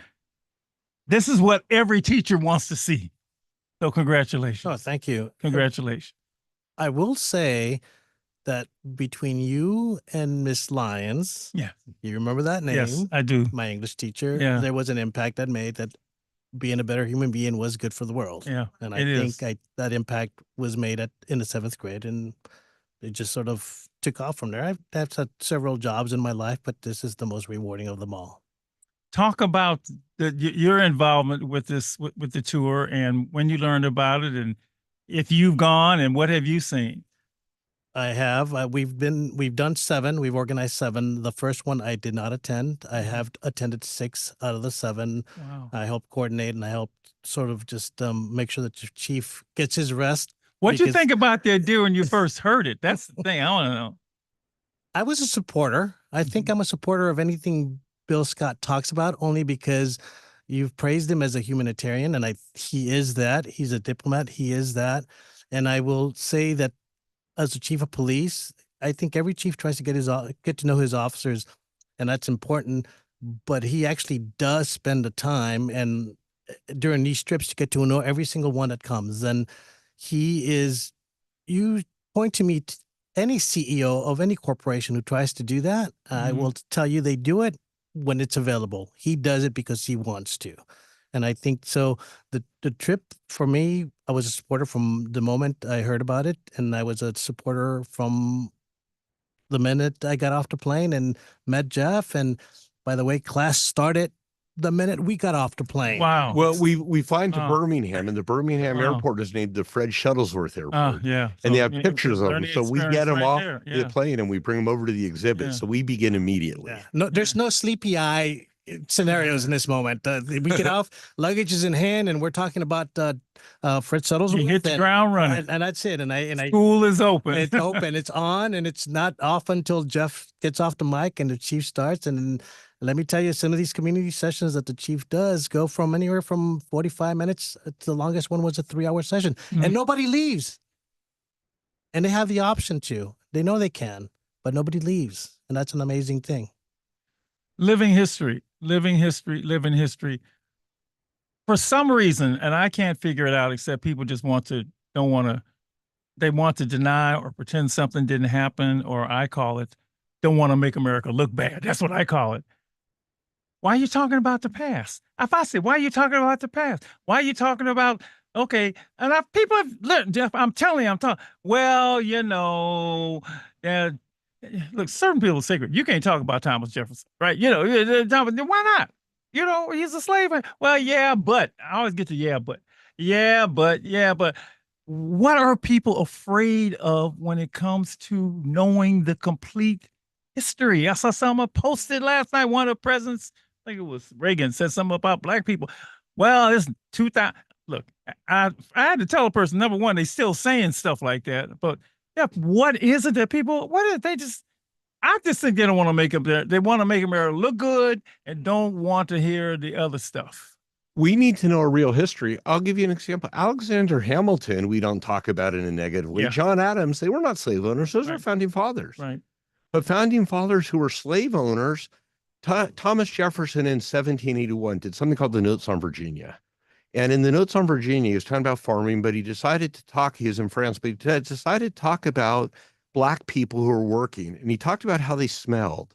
this is what every teacher wants to see. So congratulations. Oh, thank you. Congratulations. I will say that between you and Miss Lyons, Yeah. you remember that name? Yes, I do. My English teacher. Yeah. There was an impact that made that being a better human being was good for the world. Yeah, And I it think is. that impact was made in the 7th grade, and it just sort of took off from there. I've had several jobs in my life, but this is the most rewarding of them all. Talk about your involvement with this with the tour and when you learned about it, and if you've gone and what have you seen? I have. We've done 7. We've organized 7. The first one I did not attend. I have attended 6 out of the 7. Wow. I helped coordinate, and I helped sort of just make sure that the chief gets his rest. What'd you because think about the idea when you first heard it? That's the thing I want to know. I was a supporter. I think I'm a supporter of anything Bill Scott talks about, only because you've praised him as a humanitarian, and he is that. He's a diplomat. He is that. And I will say that as a chief of police, I think every chief tries to get to know his officers, and that's important. But he actually does spend the time and during these trips to get to know every single one that comes. And he is. You point to me any CEO of any corporation who tries to do that, I will tell you they do it when it's available. He does it because he wants to. And I think so. The trip for me, I was a supporter from the moment I heard about it, and I was a supporter from the minute I got off the plane and met Jeff. And by the way, class started the minute we got off the plane. Wow. Well, we fly into Oh. Birmingham, and the Birmingham Wow. airport is named the Fred Shuttlesworth Airport. Yeah. And they So, have pictures of them. learning So we get experience them right off there. the plane and we bring them over to the exhibit. Yeah. So we begin immediately. Yeah. No, there's no sleepy eye scenarios in this moment. We get off, luggage is in hand, and we're talking about Fred Shuttlesworth. You hit the ground running. and that's it. And I School is open. it's open, it's on, and it's not off until Jeff gets off the mic and the chief starts. And let me tell you, some of these community sessions that the chief does go from anywhere from 45 minutes. The longest one was a 3-hour session, and nobody leaves. And they have the option to. They know they can, but nobody leaves, and that's an amazing thing. Living history, living history, living history. For some reason, and I can't figure it out, except people just they want to deny or pretend something didn't happen, or I call it, don't want to make America look bad. That's what I call it. Why are you talking about the past? If I say, why are you talking about the past? Why are you talking about, okay, and people have learned, Jeff, I'm telling you, well, you know, look, certain people's secret. You can't talk about Thomas Jefferson, right? You know, why not? You know, he's a slave. Well, yeah, but I always get to yeah, but. What are people afraid of when it comes to knowing the complete history? I saw someone posted last night. One of the presidents, I think it was Reagan, said something about Black people. Well, it's 2000. Look, I had to tell a person, number one, they still saying stuff like that. But yeah, what is it that people? What is it? I just think they don't want to make them. They want to make America look good and don't want to hear the other stuff. We need to know a real history. I'll give you an example. Alexander Hamilton, we don't talk about in a negative way. Yeah. John Adams, they were not slave owners. Those are founding fathers. Right. But founding fathers who were slave owners, Thomas Jefferson in 1781 did something called the Notes on Virginia. And in the Notes on Virginia, he was talking about farming, but he decided to talk, he was in France, but he decided to talk about Black people who were working. And he talked about how they smelled.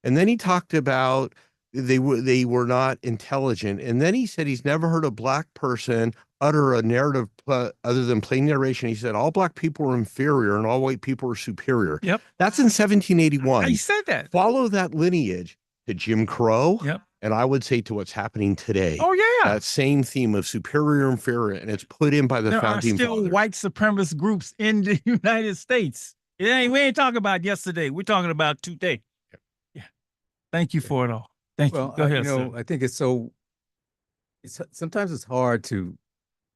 And then he talked about they were not intelligent. And then he said he's never heard a Black person utter a narrative other than plain narration. He said all Black people were inferior and all white people were superior. Yep. That's in 1781. He said that. Follow that lineage to Jim Crow. Yep. And I would say to what's happening today. Oh, yeah. That same theme of superior, inferior, and it's put in by the There are founding still fathers. white supremacist groups in the United States. We ain't talking about yesterday. We're talking about today. Yeah. Thank you for it all. Thank Well, you. Go ahead, you know, sir. I think it's so sometimes it's hard to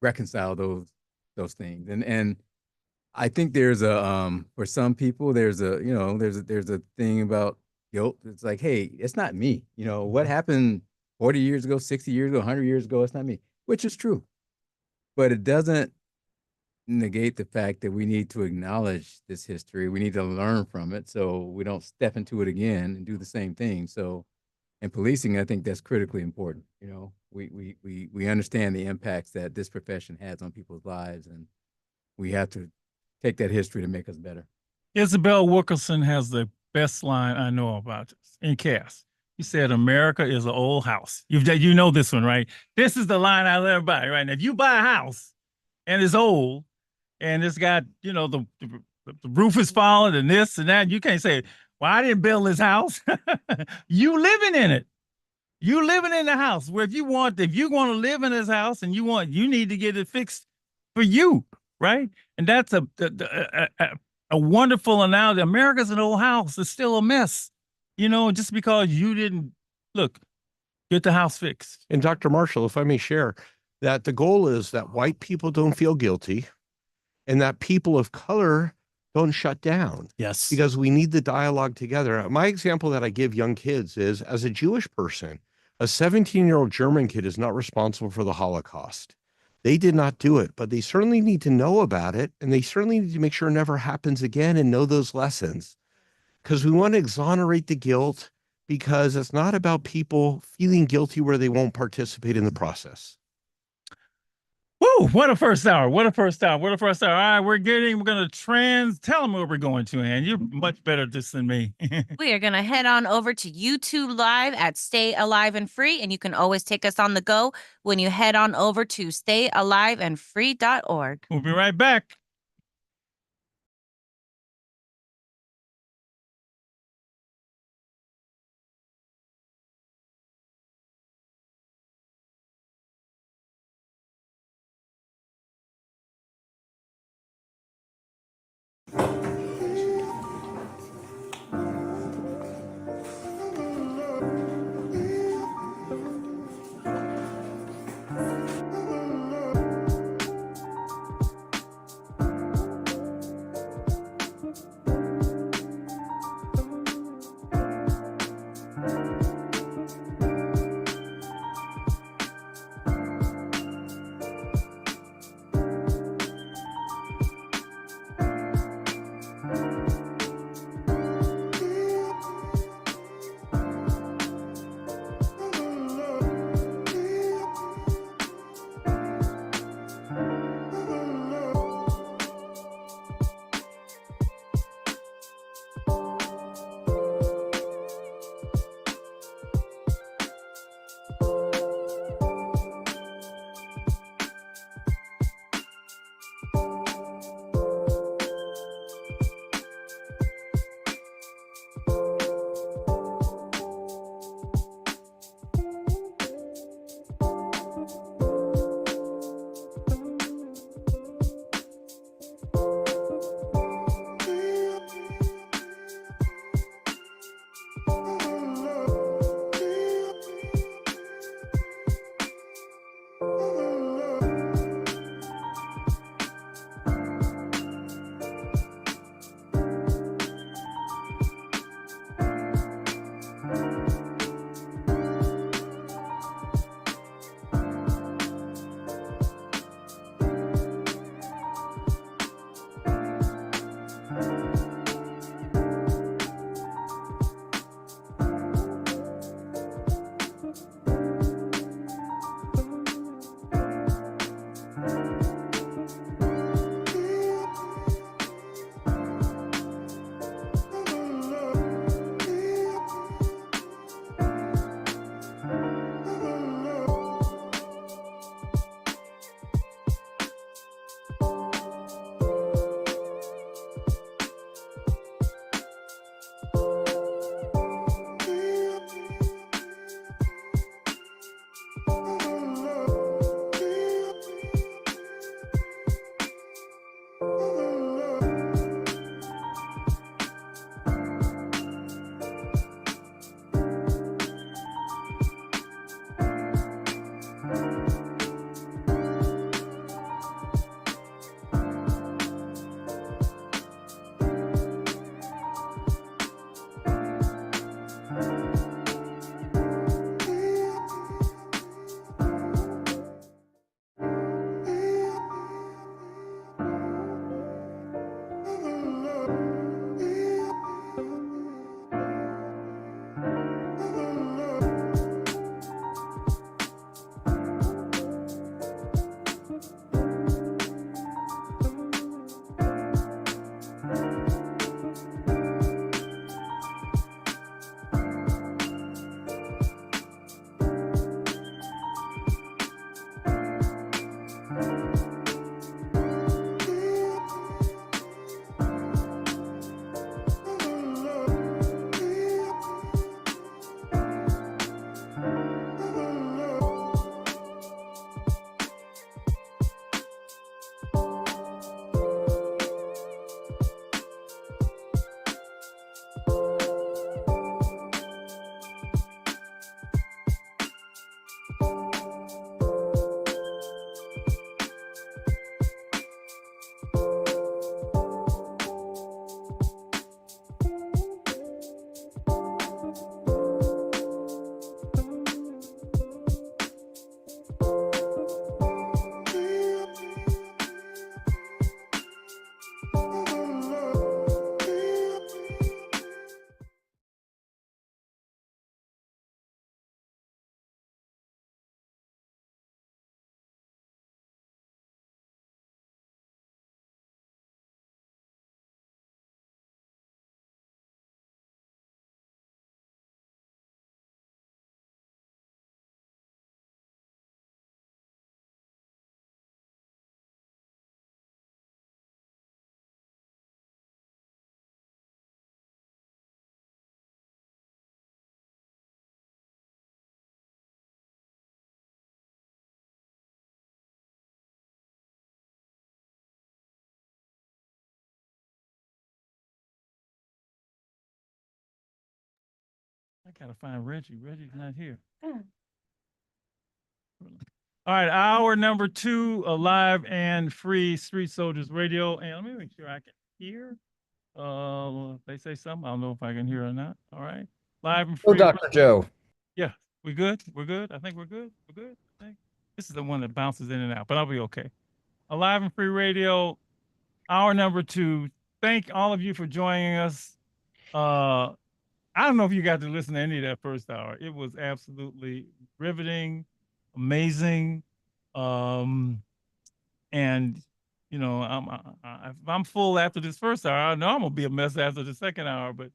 reconcile those things. And I think there's a for some people there's a there's a thing about guilt. It's like, hey, it's not me. What happened 40 years ago, 60 years ago, 100 years ago, it's not me, which is true. But it doesn't negate the fact that we need to acknowledge this history. We need to learn from it so we don't step into it again and do the same thing. So in policing, I think that's critically important. We understand the impacts that this profession has on people's lives, and we have to take that history to make us better. Isabel Wilkerson has the best line I know about this in Cass. He said, "America is an old house." You know this one, right? This is the line I live by, right? Now, if you buy a house and it's old and it's got, the roof is falling and this and that, you can't say, "Well, I didn't build this house." You living in it. You living in the house. Where if you want to live in this house and you need to get it fixed for you, right? And that's a wonderful analogy. America's an old house. It's still a mess, just because you didn't get the house fixed. And Dr. Marshall, if I may share, that the goal is that white people don't feel guilty and that people of color don't shut down. Yes. Because we need the dialogue together. My example that I give young kids is, as a Jewish person, a 17-year-old German kid is not responsible for the Holocaust. They did not do it, but they certainly need to know about it, and they certainly need to make sure it never happens again and know those lessons. Because we want to exonerate the guilt, because it's not about people feeling guilty where they won't participate in the process. Woo, what a first hour. What a first hour. What a first hour. All right, we're going to tell them where we're going to, Ann. You're much better at this than me. We are going to head on over to YouTube Live at Stay Alive and Free, and you can always take us on the go when you head on over to stayaliveandfree.org. We'll be right back. I gotta find Reggie. Reggie's not here. All right, hour number 2, alive and free Street Soldiers Radio. And let me make sure I can hear. If they say something, I don't know if I can hear or not. All right, live and Oh, free. Dr. Joe. Yeah, we good. We're good. I think we're good. We're good. I think this is the one that bounces in and out, but I'll be okay. Alive and free radio, hour number 2. Thank all of you for joining us. I don't know if you got to listen to any of that first hour. It was absolutely riveting, amazing. And you know, if I'm full after this first hour, I know I'm gonna be a mess after the second hour. But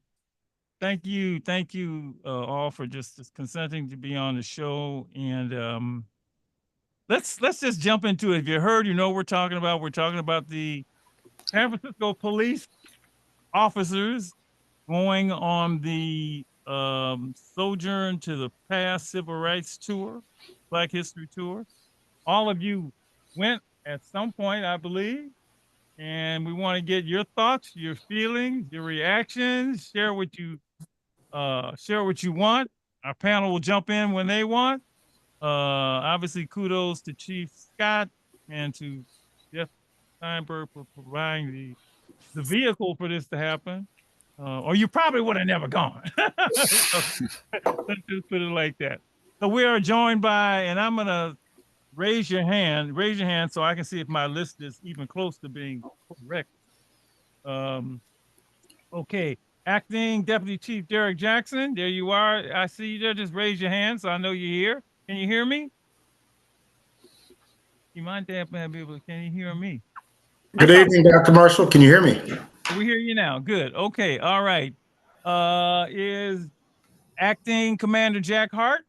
thank you all for just consenting to be on the show. And let's just jump into it. If you heard, you know what we're talking about. We're talking about the San Francisco police officers going on the Sojourn to the Past Civil Rights Tour, Black History Tour. All of you went at some point, I believe, and we want to get your thoughts, your feelings, your reactions. Share what you want. Our panel will jump in when they want. Obviously, kudos to Chief Scott and to Jeff Steinberg for providing the vehicle for this to happen. Or you probably would have never gone. So, let's just put it like that. So we are joined by, and I'm gonna raise your hand so I can see if my list is even close to being correct. Okay, Acting Deputy Chief Derek Jackson, there you are. I see you there. Just raise your hand so I know you're here. Can you hear me? You mind that, man? Can you hear me? Good evening, Dr. Marshall. Can you hear me? We hear you now. Good. Okay. All right. Is Acting Commander Jack Hart?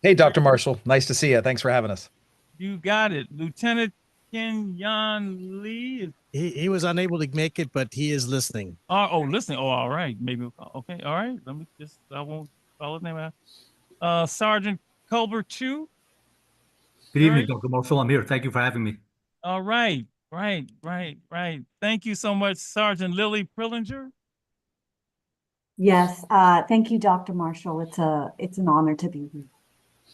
Hey, Dr. Marshall. Nice to see you. Thanks for having us. You got it. Lieutenant Kenyon Lee. He was unable to make it, but he is listening. Listening. Oh, all right. Maybe. Okay. All right. Let me just, I won't call his name out. Sergeant Culber Chu. Good evening, Dr. Marshall. I'm here. Thank you for having me. All right. Right. Thank you so much, Sergeant Lily Prillinger. Yes, thank you, Dr. Marshall. It's an honor to be here.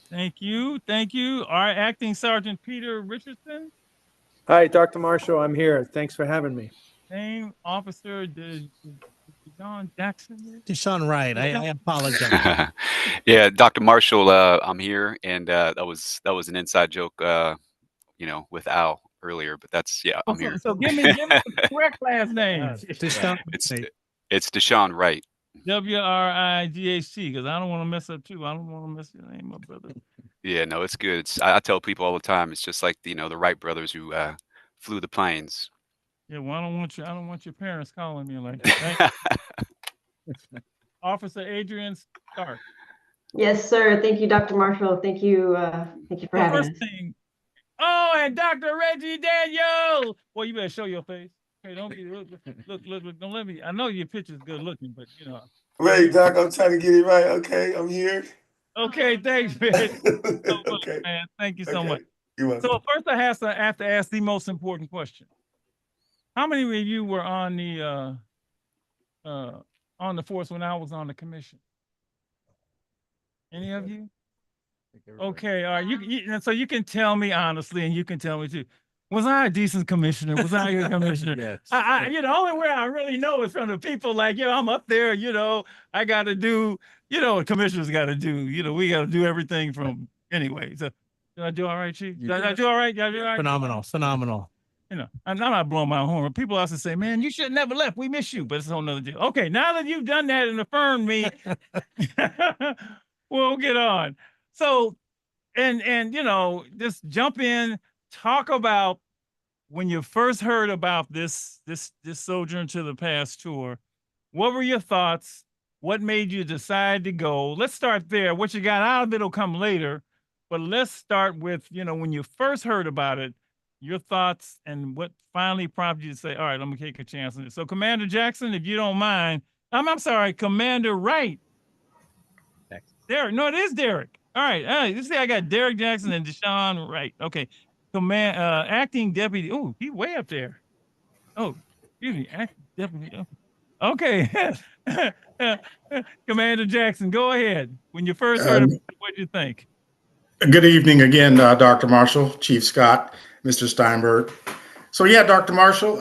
Thank you. Our Acting Sergeant Peter Richardson. Hi, Dr. Marshall. I'm here. Thanks for having me. Same officer, Deshaun Jackson. Deshaun Wright. I apologize. Yeah, Dr. Marshall, I'm here, and that was an inside joke, with Al earlier, but that's I'm here. So give me the correct last name. It's Deshaun Wright. WRIGHT, because I don't want to mess up too. I don't want to mess your name up, brother. Yeah, no, it's good. I tell people all the time, it's just like the Wright brothers who flew the planes. Yeah, well, I don't want your parents calling me like that. Right? Officer Adrian Stark. Yes, sir. Thank you, Dr. Marshall. Thank you for having us. And Dr. Reggie Daniel. Well, you better show your face. Hey, don't be look, don't let me. I know your picture's good looking, but Wait, Doc, I'm trying to get it right. Okay, I'm here. Okay, thanks, man. So much, man. Thank you so much. You're welcome. So first, I have to ask the most important question. How many of you were on the force when I was on the commission? Any of you? Okay, all right. So you can tell me honestly, and you can tell me too. Was I a decent commissioner? Was I a commissioner? Yes. Only way I really know is from the people like, I'm up there, I got to do, commissioners got to do, we got to do everything from anyway. So did I do all right, Chief? Did I do all right? Did I do all right? Phenomenal. I'm not blowing my horn. People also say, man, you should have never left. We miss you, but it's a whole nother deal. Okay, now that you've done that and affirmed me, we'll get on. So, and just jump in, talk about when you first heard about this Sojourn to the Past tour. What were your thoughts? What made you decide to go? Let's start there. What you got out of it will come later, but let's start with when you first heard about it, your thoughts and what finally prompted you to say, all right, I'm gonna take a chance on this. So Commander Jackson, if you don't mind, I'm sorry, Commander Wright. Derek, no, it is Derek. All right. You see, I got Derek Jackson and Deshaun Wright. Okay. Acting Deputy. Oh, he's way up there. Oh, excuse me. Acting Deputy. Okay. Commander Jackson, go ahead. When you first heard about it, what did you think? Good evening again, Dr. Marshall, Chief Scott, Mr. Steinberg. So yeah, Dr. Marshall,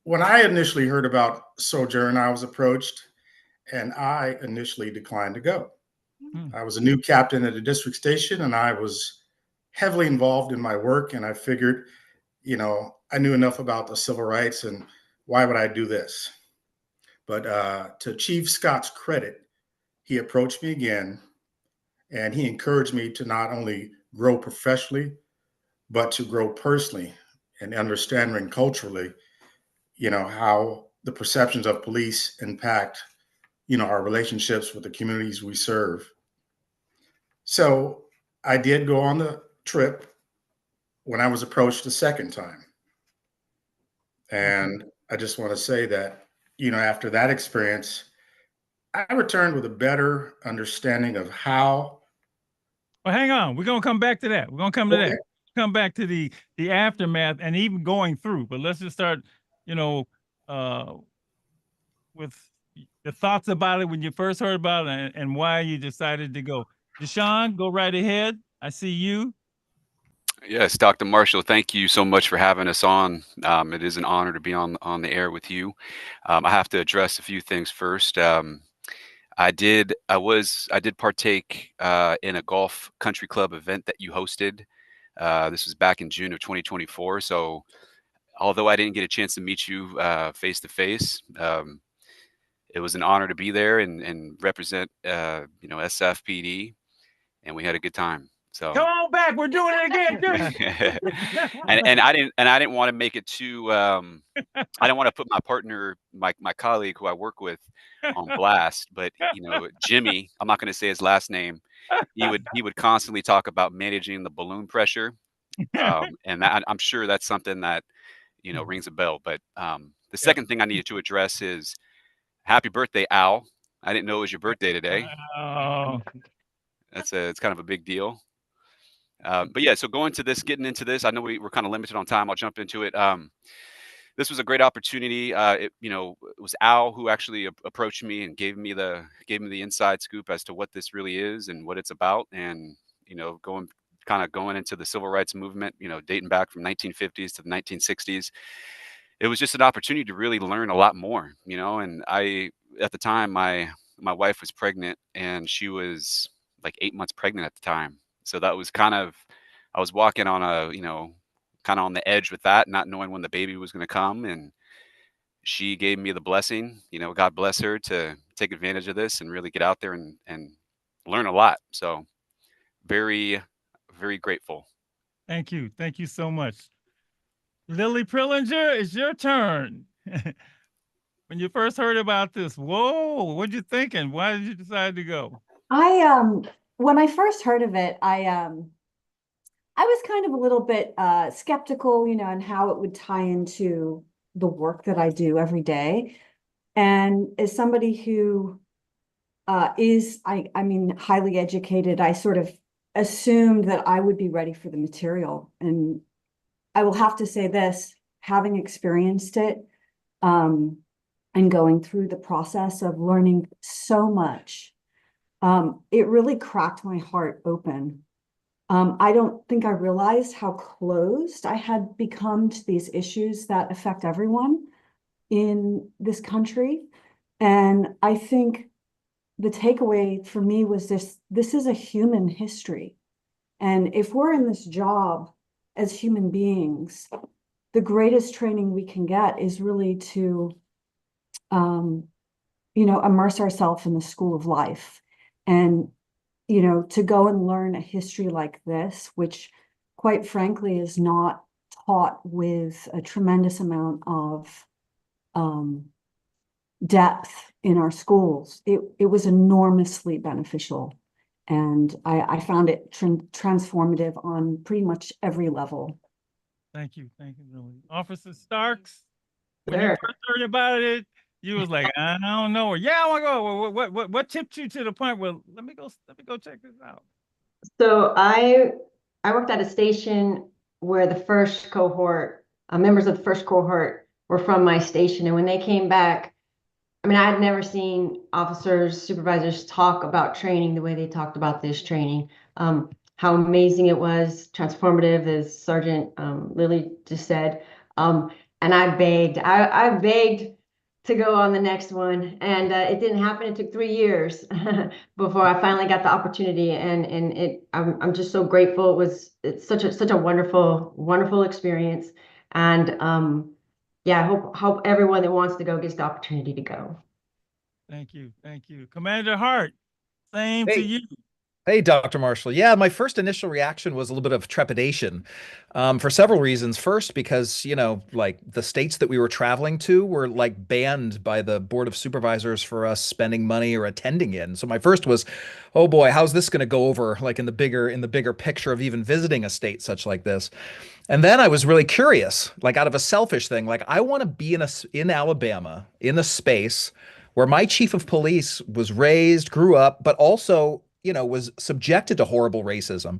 when I initially heard about Sojourn, I was approached and I initially declined to go. I was a new captain at a district station and I was heavily involved in my work, and I figured, I knew enough about the civil rights, and why would I do this? But to Chief Scott's credit, he approached me again and he encouraged me to not only grow professionally, but to grow personally and understanding culturally, how the perceptions of police impact, our relationships with the communities we serve. So I did go on the trip when I was approached the second time. And I just want to say that, after that experience, I returned with a better understanding of how. Well, hang on. We're gonna come back to that. We're gonna come to Okay. that. Come back to the aftermath and even going through. But let's just start, uh, with the thoughts about it when you first heard about it, and why you decided to go. Deshaun, go right ahead. I see you. Yes, Dr. Marshall, thank you so much for having us on. It is an honor to be on the air with you. I have to address a few things first. I did partake in a golf country club event that you hosted. This was back in June of 2024. So although I didn't get a chance to meet you face to face, it was an honor to be there and represent SFPD, and we had a good time. So Come on back. We're doing it again. Do it. and I didn't want to make it too I didn't want to put my partner, my colleague who I work with, on blast, but Jimmy, I'm not going to say his last name. He would constantly talk about managing the balloon pressure, and I'm sure that's something that rings a bell. But the second thing I needed to address is happy birthday, Al. I didn't know it was your birthday today. Oh, It's kind of a big deal. But yeah, so getting into this, I know we're kind of limited on time. I'll jump into it. This was a great opportunity. It was Al who actually approached me and gave me the inside scoop as to what this really is and what it's about, and going into the civil rights movement, dating back from 1950s to the 1960s. It was just an opportunity to really learn a lot more, and at the time, my wife was pregnant, and she was like 8 months pregnant at the time. So that was I was walking on kind of on the edge with that, not knowing when the baby was going to come. And she gave me the blessing, God bless her, to take advantage of this and really get out there and learn a lot. So very, very grateful. thank you. Thank you so much. Lily Prillinger, it's your turn. When you first heard about this, whoa, what'd you thinking? Why did you decide to go? When I first heard of it, I was kind of a little bit skeptical, and how it would tie into the work that I do every day. And as somebody who I mean, highly educated, I sort of assumed that I would be ready for the material. And I will have to say this, having experienced it, and going through the process of learning so much, it really cracked my heart open. I don't think I realized how closed I had become to these issues that affect everyone in this country. And I think the takeaway for me was this is a human history. And if we're in this job as human beings, the greatest training we can get is really to, immerse ourselves in the school of life. And to go and learn a history like this, which quite frankly is not taught with a tremendous amount of depth in our schools, it was enormously beneficial. And I found it transformative on pretty much every level. Thank you, Lily. Officer Starks, when Sure. you first heard about it, you was like, I don't know. Yeah, I want to go. What tipped you to the point where let me go check this out? So I worked at a station where the first cohort, members of the first cohort were from my station. And when they came back, I mean, I had never seen officers, supervisors talk about training the way they talked about this training. How amazing it was, transformative, as Sergeant Lilly just said. Um, and I begged to go on the next one, and it didn't happen. It took 3 years before I finally got the opportunity, and I'm just so grateful. It's such a wonderful experience, and yeah, I hope everyone that wants to go gets the opportunity to go. Thank you. Thank you. Commander Hart, same to Hey. you. Hey, Dr. Marshall. Yeah, my first initial reaction was a little bit of trepidation for several reasons. First, because, like the states that we were traveling to were like banned by the Board of Supervisors for us spending money or attending in. So my first was, oh boy, how's this going to go over like in the bigger picture of even visiting a state such like this? And then I was really curious, like out of a selfish thing, like I want to be in Alabama in a space where my chief of police was raised, grew up, but also, was subjected to horrible racism.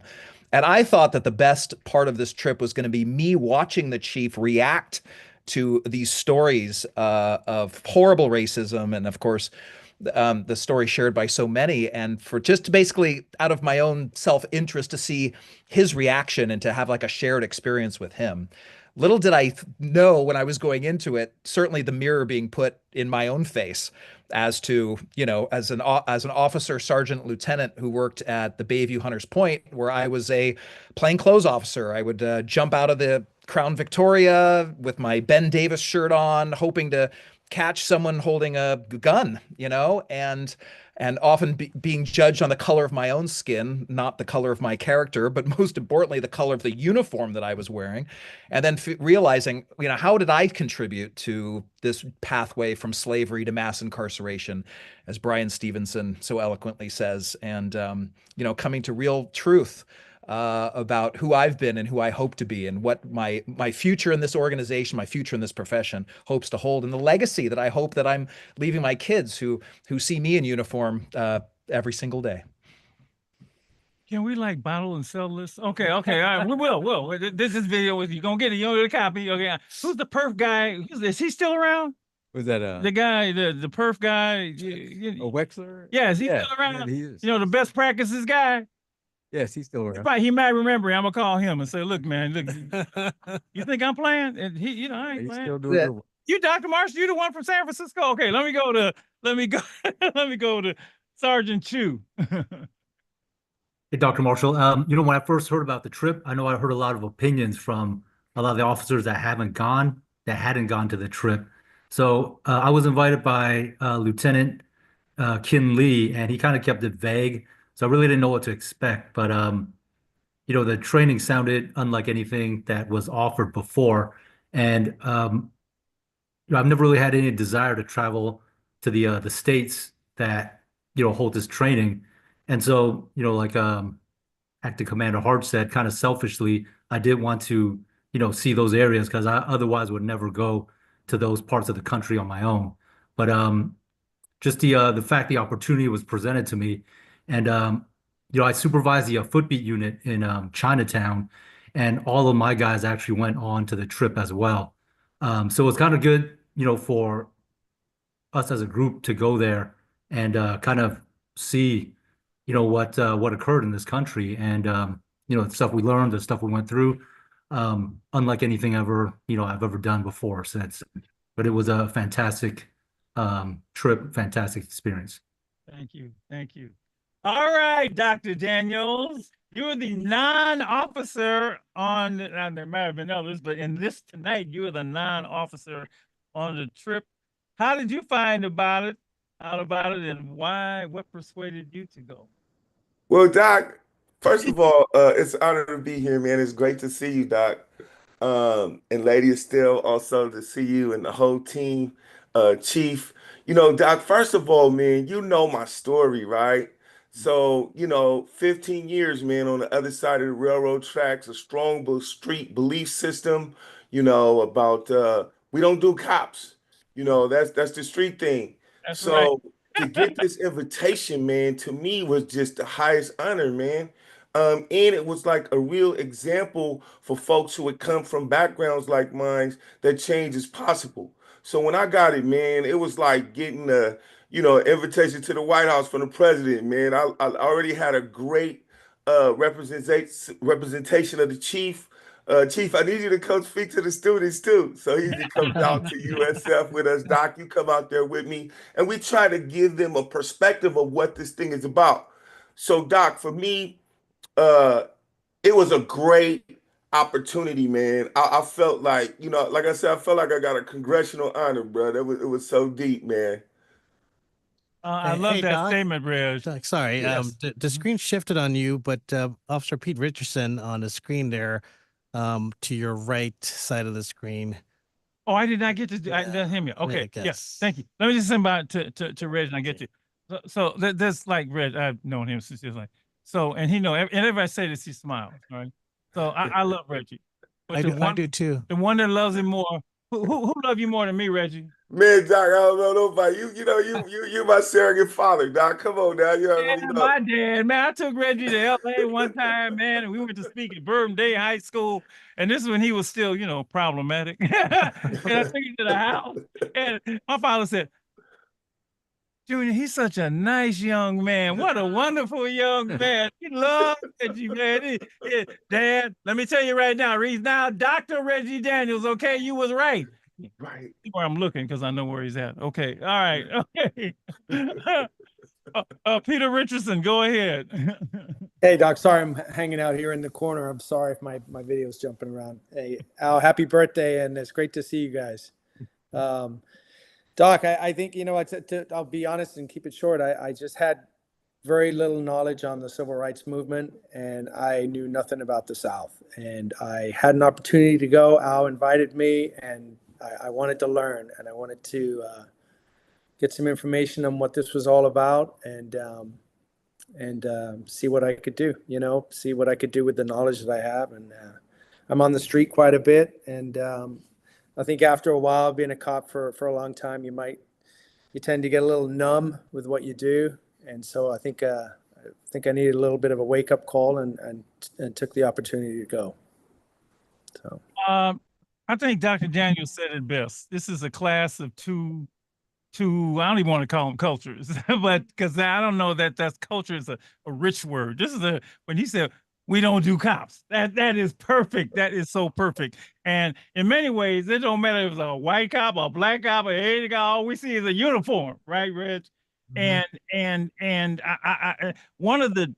And I thought that the best part of this trip was going to be me watching the chief react to these stories of horrible racism, and of course, the story shared by so many, and for just basically out of my own self-interest to see his reaction and to have like a shared experience with him. Little did I know when I was going into it, certainly the mirror being put in my own face as to, as an officer, sergeant, lieutenant who worked at the Bayview Hunters Point, where I was a plainclothes officer. I would jump out of the Crown Victoria with my Ben Davis shirt on, hoping to catch someone holding a gun, and often being judged on the color of my own skin, not the color of my character, but most importantly, the color of the uniform that I was wearing. And then realizing, how did I contribute to this pathway from slavery to mass incarceration, as Brian Stevenson so eloquently says, and, coming to real truth about who I've been and who I hope to be, and what my future in this organization, my future in this profession hopes to hold, and the legacy that I hope that I'm leaving my kids who see me in uniform every single day. Can we like bottle and sell this? Okay, all right, we will. This is video with you. Gonna get it. You gonna get a copy. Okay, who's the perf guy? Is he still around? Was that the guy, the perf guy? Wexler? Yeah, is he Yeah, still around? yeah, he is. The best practices guy. Yes, he's still around. He might remember. I'm gonna call him and say, "Look, man, you think I'm playing?" And he, I ain't He's playing. still doing good work. You, Dr. Marshall, you the one from San Francisco. Okay, let me go, let me go to Sergeant Chu. Hey, Dr. Marshall. When I first heard about the trip, I know I heard a lot of opinions from a lot of the officers that hadn't gone to the trip. So I was invited by Lieutenant Kin Lee, and he kind of kept it vague. So I really didn't know what to expect. But the training sounded unlike anything that was offered before, and I've never really had any desire to travel to the states that hold this training, and so like Acting Commander Hart said, kind of selfishly, I did want to see those areas because I otherwise would never go to those parts of the country on my own. But just the fact the opportunity was presented to me, and I supervised the footbeat unit in Chinatown, and all of my guys actually went on to the trip as well. So it's kind of good, for us as a group to go there and kind of see, what occurred in this country, and the stuff we learned, the stuff we went through, unlike anything ever, I've ever done before since. But it was a fantastic trip, fantastic experience. Thank you. Thank you. All right, Dr. Daniels, you're the non-officer on, there might have been others, but in this tonight, you're the non-officer on the trip. How did you find out about it, and what persuaded you to go? Well, Doc, first of all, it's an honor to be here, man. It's great to see you, Doc. And Lady Estelle, also to see you and the whole team, Chief. Doc, first of all, man, you know my story, right? So, 15 years, man, on the other side of the railroad tracks, a strong street belief system, about we don't do cops. That's the street thing. That's right. So to get this invitation, man, to me was just the highest honor, man. And it was like a real example for folks who would come from backgrounds like mine that change is possible. So when I got it, man, it was like getting a, invitation to the White House from the president, man. I already had a great representation of the chief. Chief, I need you to come speak to the students too. So he comes out to USF with us. Doc, you come out there with me, and we try to give them a perspective of what this thing is about. So, Doc, for me, uh, it was a great opportunity, man. I felt like, like I said, I felt like I got a congressional honor, bro. It was so deep, man. I love Hey, that Doc. statement, Reg. Doc, sorry, Yes. the screen shifted on you, but Officer Pete Richardson on the screen there, to your right side of the screen. Oh, I did not get to. I didn't hear me. Okay. Yes. Thank you. Let me just send by to Reg and I get you. So that's like Reg. I've known him since he was like. So and he know and everybody say this, he smiles. Right. So I love Reggie. But I do too. The one that loves him more. Who love you more than me, Reggie? Man, Doc, I don't know nobody. You my surrogate father, Doc. Come on now. Yeah, my dad, man. I took Reggie to LA one time, man, and we went to speak at Bourbon Day High School. And this is when he was still, problematic. And I took him to the house. And my father said, Junior, he's such a nice young man. What a wonderful young man. He loves Reggie, man. Dad, let me tell you right now, he's now Dr. Reggie Daniels. Okay, you was right. Right. See where I'm looking because I know where he's at. Okay. All right. Okay. Peter Richardson, go ahead. Hey, Doc, sorry I'm hanging out here in the corner. I'm sorry if my video's jumping around. Hey, Al, happy birthday, and it's great to see you guys. Doc, I think, I'll be honest and keep it short. I just had very little knowledge on the civil rights movement, and I knew nothing about the South. And I had an opportunity to go. Al invited me, and I wanted to learn, and I wanted to get some information on what this was all about, and see what I could do, see what I could do with the knowledge that I have. And I'm on the street quite a bit, and I think after a while, being a cop for a long time, you tend to get a little numb with what you do. And so I think I needed a little bit of a wake up call, and took the opportunity to go. So I think Dr. Daniels said it best. This is a class of two, I don't even want to call them cultures, but because I don't know that's culture is a rich word. This is when he said, we don't do cops. That is perfect. That is so perfect. And in many ways, it don't matter if it's a white cop, a black cop, a Asian cop. All we see is a uniform, right, Reg? And I one of the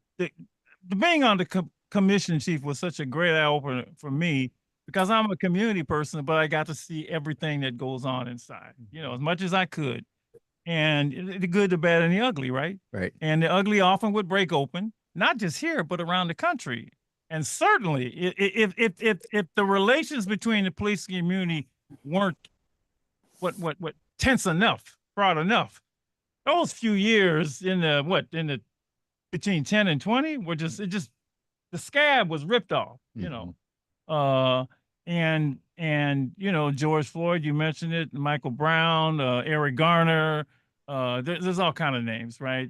being on the commission, Chief, was such a great eye opener for me because I'm a community person, but I got to see everything that goes on inside, as much as I could. And the good, the bad, and the ugly, right? Right. And the ugly often would break open, not just here, but around the country. And certainly, if the relations between the police community weren't what tense enough, fraught enough, those few years in the between 10 and 20 were just the scab was ripped off, and George Floyd, you mentioned it, Michael Brown, Eric Garner, there's all kind of names, right?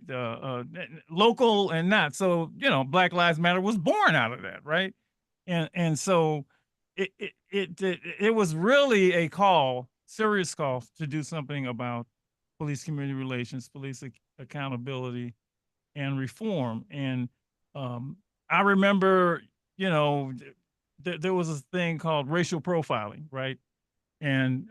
Local and not. So, Black Lives Matter was born out of that, right? And so it was really a serious call to do something about police community relations, police accountability, and reform. And I remember, there was a thing called racial profiling, right? And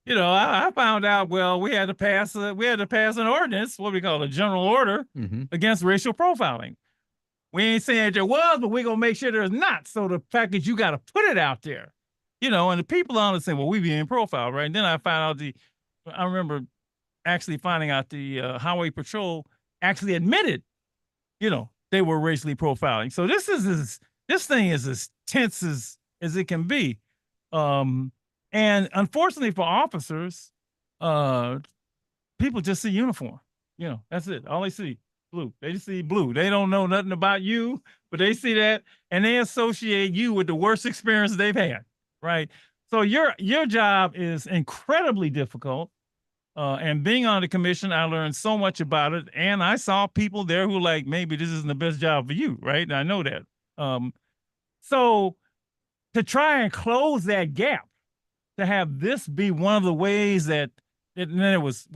I found out, well, we had to pass an ordinance, what we call a general order, against racial profiling. We ain't saying there was, but we're gonna make sure there's not. So the fact that you got to put it out there, and the people on it say, well, we being profiled, right? And then I found out I remember actually finding out the Highway Patrol actually admitted, they were racially profiling. So this thing is as tense as it can be. And unfortunately for officers, people just see uniform. That's it. All they see, blue. They just see blue. They don't know nothing about you, but they see that and they associate you with the worst experience they've had, right? So your job is incredibly difficult. And being on the commission, I learned so much about it. And I saw people there who maybe this isn't the best job for you, right? And I know that. So to try and close that gap, to have this be one of the ways that, and then it was,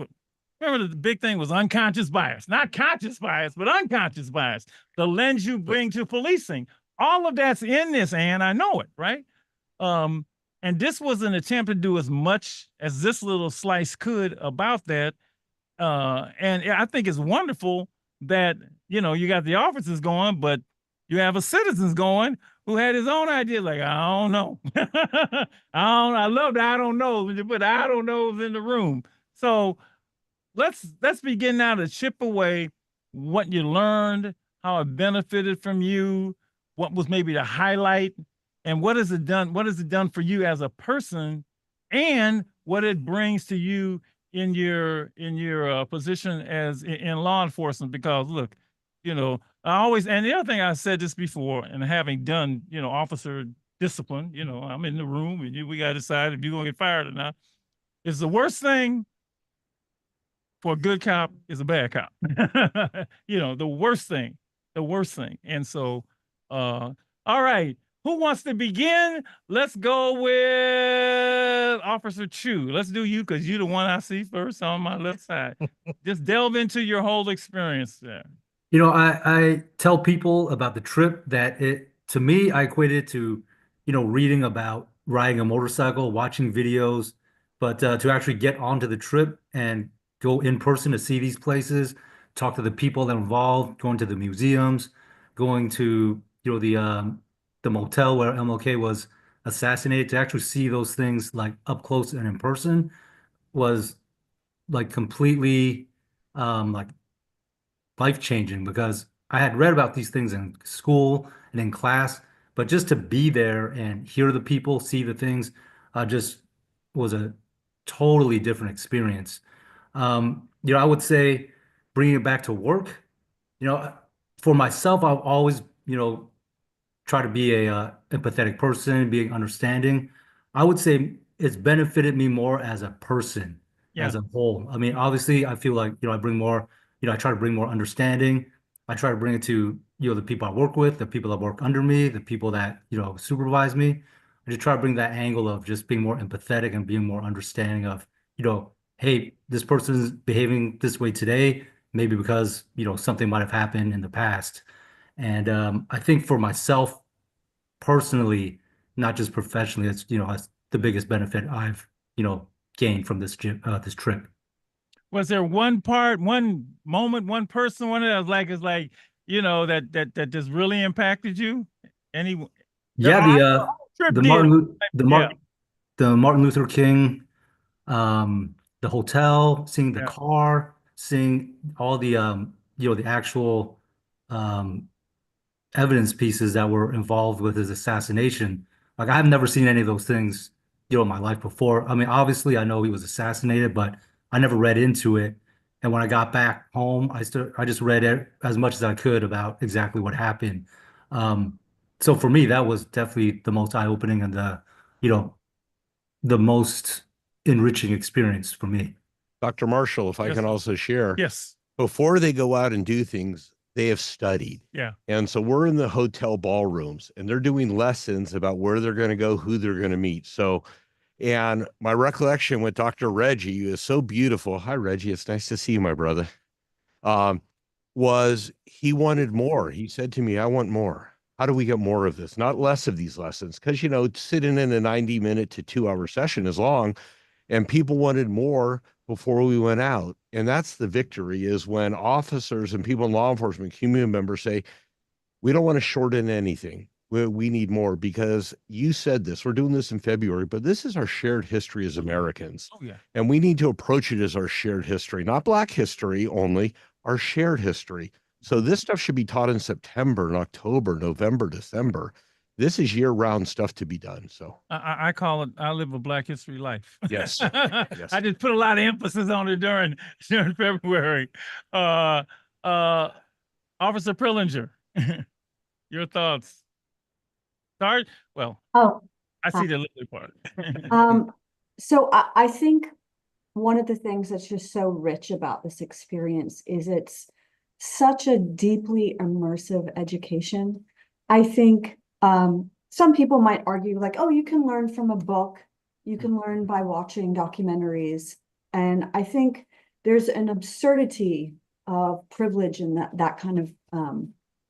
remember the big thing was unconscious bias, not conscious bias, but unconscious bias, the lens you bring to policing. All of that's in this, and I know it, right? And this was an attempt to do as much as this little slice could about that. And I think it's wonderful that, you know, you got the officers going, but you have a citizens going who had his own idea. Like, I don't know. I love the I don't know, but I don't know in the room. So let's begin now to chip away what you learned, how it benefited from you, what was maybe the highlight, and what has it done for you as a person, and what it brings to you in your position as in law enforcement. Because look, you know, I always, and the other thing, I said this before, and having done, you know, officer discipline, you know, I'm in the room and we got to decide if you're gonna get fired or not. It's the worst thing for a good cop is a bad cop. You know, the worst thing. And so, all right, who wants to begin? Let's go with Officer Chu. Let's do you, because you're the one I see first on my left side. Just delve into your whole experience there. You know, I tell people about the trip that to me, I equate it to, you know, reading about riding a motorcycle, watching videos, but to actually get onto the trip and go in person to see these places, talk to the people that are involved, going to the museums, going to, you know, the motel where MLK was assassinated, to actually see those things like up close and in person was like completely like life-changing, because I had read about these things in school and in class, but just to be there and hear the people, see the things, just was a totally different experience. You know, I would say bringing it back to work, you know, for myself, I've always, you know, try to be a empathetic person, being understanding. I would say it's benefited me more as a person, as Yeah. a whole. I mean, obviously, I feel like, you know, I bring more, you know, I try to bring more understanding. I try to bring it to, you know, the people I work with, the people that work under me, the people that, you know, supervise me. I just try to bring that angle of just being more empathetic and being more understanding of, you know, hey, this person's behaving this way today, maybe because, you know, something might have happened in the past. And I think for myself personally, not just professionally, it's, you know, that's the biggest benefit I've, you know, gained from this trip. Was there one part, one moment, one person, one that was like, it's like, you know, that just really impacted you? Any? Yeah, Trip the did. Yeah. The Martin Luther King, the hotel, seeing the Yeah. car, seeing all the you know, the actual evidence pieces that were involved with his assassination. Like, I've never seen any of those things, you know, in my life before. I mean, obviously I know he was assassinated, but I never read into it. And when I got back home, I just read as much as I could about exactly what happened. So for me, that was definitely the most eye-opening and you know, the most enriching experience for me. Dr. Marshall, if I Yes, can sir. also share, Yes. before they go out and do things, they have studied. Yeah. And so we're in the hotel ballrooms and they're doing lessons about where they're going to go, who they're going to meet. So, and my recollection with Dr. Reggie is so beautiful. Hi, Reggie. It's nice to see you, my brother. Was he wanted more. He said to me, I want more. How do we get more of this? Not less of these lessons. Because, you know, sitting in a 90-minute to 2-hour session is long, and people wanted more before we went out. And that's the victory, is when officers and people in law enforcement, community members say, we don't want to shorten anything. We need more, because you said this, we're doing this in February, but this is our shared history as Americans. Oh, yeah. And we need to approach it as our shared history, not Black history only, our shared history. So this stuff should be taught in September and October, November, December. This is year-round stuff to be done. So I call it, I live a Black history life. yes, yes. I just put a lot of emphasis on it during February. Officer Prillinger, your thoughts? Start. Well, Oh, I see the little part. so I think one of the things that's just so rich about this experience is it's such a deeply immersive education. I think some people might argue like, oh, you can learn from a book. You can learn by watching documentaries. And I think there's an absurdity of privilege in that kind of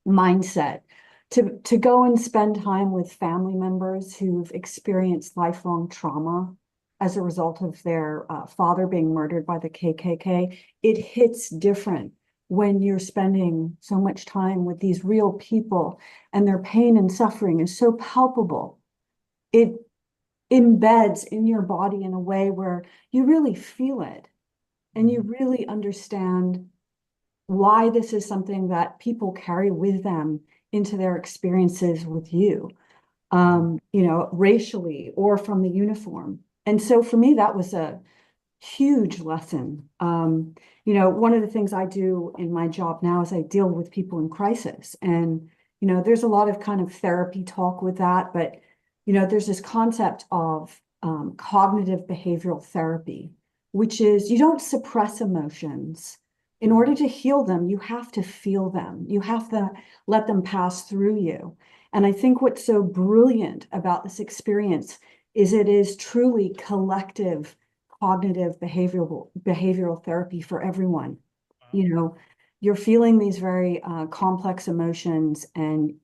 mindset. To go and spend time with family members who've experienced lifelong trauma as a result of their father being murdered by the KKK, it hits different when you're spending so much time with these real people and their pain and suffering is so palpable. It embeds in your body in a way where you really feel it and you really understand why this is something that people carry with them into their experiences with you, you know, racially or from the uniform. And so for me, that was a huge lesson. You know, one of the things I do in my job now is I deal with people in crisis. And, you know, there's a lot of kind of therapy talk with that, but, you know, there's this concept of cognitive behavioral therapy, which is you don't suppress emotions. In order to heal them, you have to feel them. You have to let them pass through you. And I think what's so brilliant about this experience is it is truly collective cognitive behavioral therapy for everyone. You know, you're feeling these very complex emotions and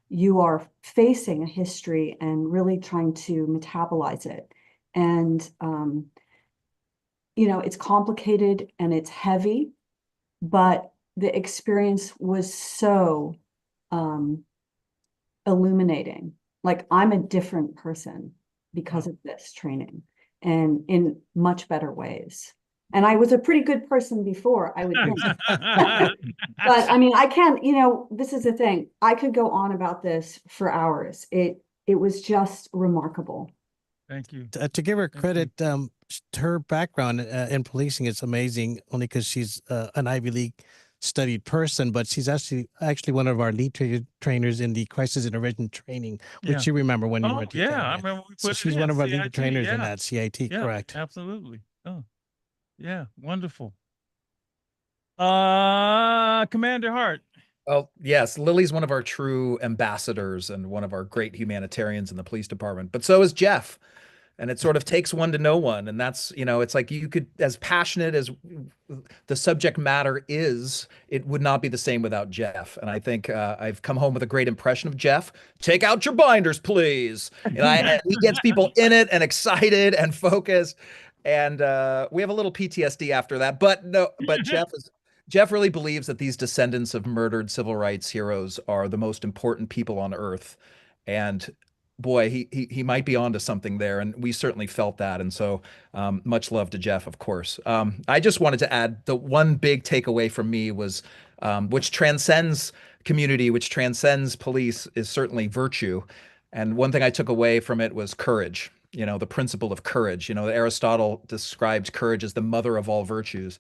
you are facing a history and really trying to metabolize it. And, you know, it's complicated and it's heavy, but the experience was so illuminating. Like I'm a different person because of this training and in much better ways. And I was a pretty good person before, I would think. But I mean, I can't, you know, this is the thing. I could go on about this for hours. It was just remarkable. Thank you. To give her credit, her background in policing is amazing, only because she's an Ivy League studied person, but she's actually one of our lead trainers in the crisis intervention training, which you remember when you were at the yeah, I academy. remember we put So it she's in, one of our CIT, lead trainers in yeah. that CIT, Yeah, correct? absolutely. Oh, yeah, wonderful. Commander Hart. Oh, yes. Lily's one of our true ambassadors and one of our great humanitarians in the police department, but so is Jeff. And it sort of takes one to know one. And that's, you know, it's like you could, as passionate as the subject matter is, it would not be the same without Jeff. And I think I've come home with a great impression of Jeff. Take out your binders, please. And he gets people in it and excited and focused. And we have a little PTSD after that. But no, but Jeff really believes that these descendants of murdered civil rights heroes are the most important people on earth. And boy, he might be onto something there, and we certainly felt that. And so, much love to Jeff, of course. I just wanted to add the one big takeaway from me was, which transcends community, which transcends police, is certainly virtue. And one thing I took away from it was courage. You know, the principle of courage. You know, Aristotle described courage as the mother of all virtues.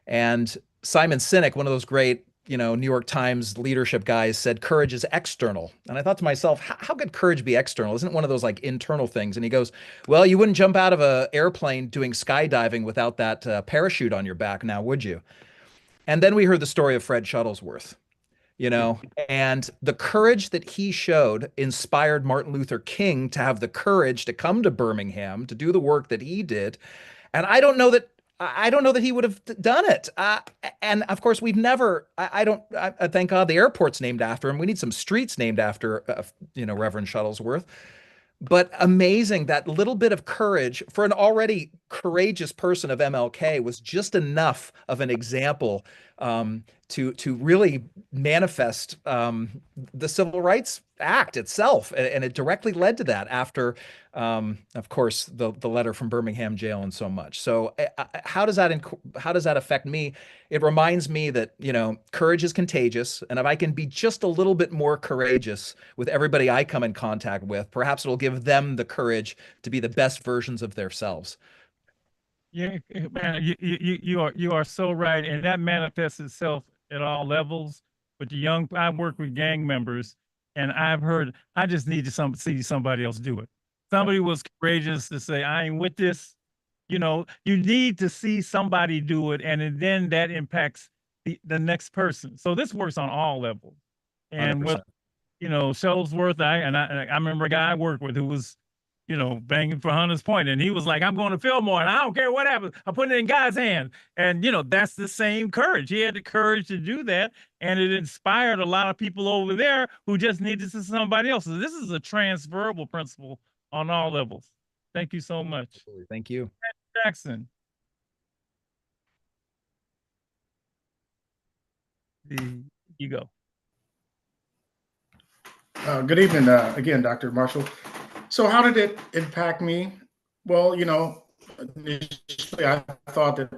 And Simon Sinek, one of those great, you know, New York Times leadership guys, said courage is external. And I thought to myself, how could courage be external? Isn't it one of those like internal things? And he goes, well, you wouldn't jump out of an airplane doing skydiving without that parachute on your back now, would you? And then we heard the story of Fred Shuttlesworth, you know, and the courage that he showed inspired Martin Luther King to have the courage to come to Birmingham to do the work that he did. And I don't know that he would have done it. And of course, we've never. I thank God the airport's named after him. We need some streets named after, you know, Reverend Shuttlesworth. But amazing that little bit of courage for an already courageous person of MLK was just enough of an example to really manifest the Civil Rights Act itself, and it directly led to that after, of course, the letter from Birmingham jail and so much. So how does that affect me? It reminds me that, you know, courage is contagious, and if I can be just a little bit more courageous with everybody I come in contact with, perhaps it'll give them the courage to be the best versions of themselves. Yeah, man, you are so right, and that manifests itself at all levels. With the young, I work with gang members, and I've heard I just need to see somebody else do it. Somebody was courageous to say, "I ain't with this." You know, you need to see somebody do it, and then that impacts the next person. So this works on all levels. And 100%. what you know, Shuttlesworth, I remember a guy I worked with who was banging for Hunters Point. And he was like, I'm going to Fillmore and I don't care what happens. I'm putting it in God's hand. And, that's the same courage. He had the courage to do that. And it inspired a lot of people over there who just needed to see somebody else. So this is a transferable principle on all levels. Thank you so much. Thank you. Jackson. You go. Good evening, again, Dr. Marshall. So, how did it impact me? Well, initially I thought that,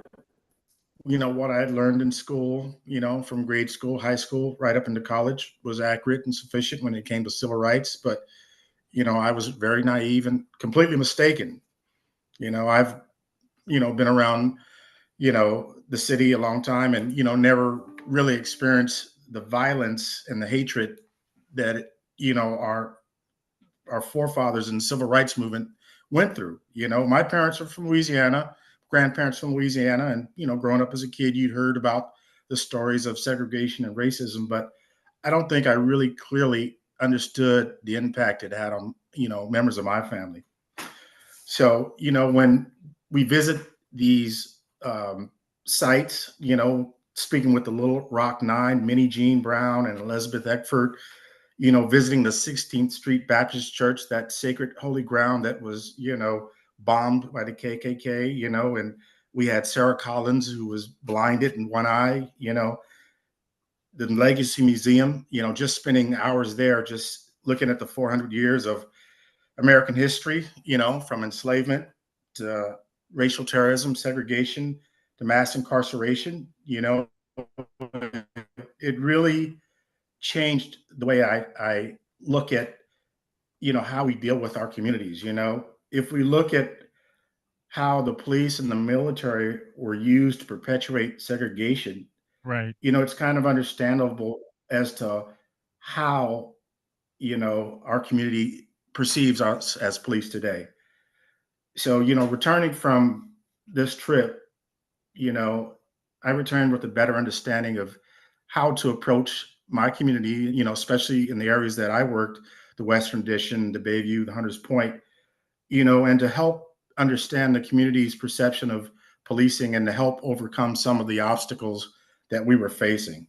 what I had learned in school, from grade school, high school, right up into college was accurate and sufficient when it came to civil rights. But, I was very naive and completely mistaken. I've, been around, the city a long time and, never really experienced the violence and the hatred that, our forefathers in the civil rights movement went through. My parents are from Louisiana, grandparents from Louisiana, and growing up as a kid, you'd heard about the stories of segregation and racism, but I don't think I really clearly understood the impact it had on members of my family. So when we visit these sites, speaking with the Little Rock Nine, Minnie Jean Brown and Elizabeth Eckford, visiting the 16th Street Baptist Church, that sacred holy ground that was, bombed by the KKK, and we had Sarah Collins who was blinded in one eye, the Legacy Museum, just spending hours there, just looking at the 400 years of American history, from enslavement to racial terrorism, segregation to mass incarceration, it really changed the way I look at, how we deal with our communities. If we look at how the police and the military were used to perpetuate segregation, Right. it's kind of understandable as to how, our community perceives us as police today. So, returning from this trip, I returned with a better understanding of how to approach my community, especially in the areas that I worked, the Western Addition, the Bayview, the Hunters Point, and to help understand the community's perception of policing and to help overcome some of the obstacles that we were facing.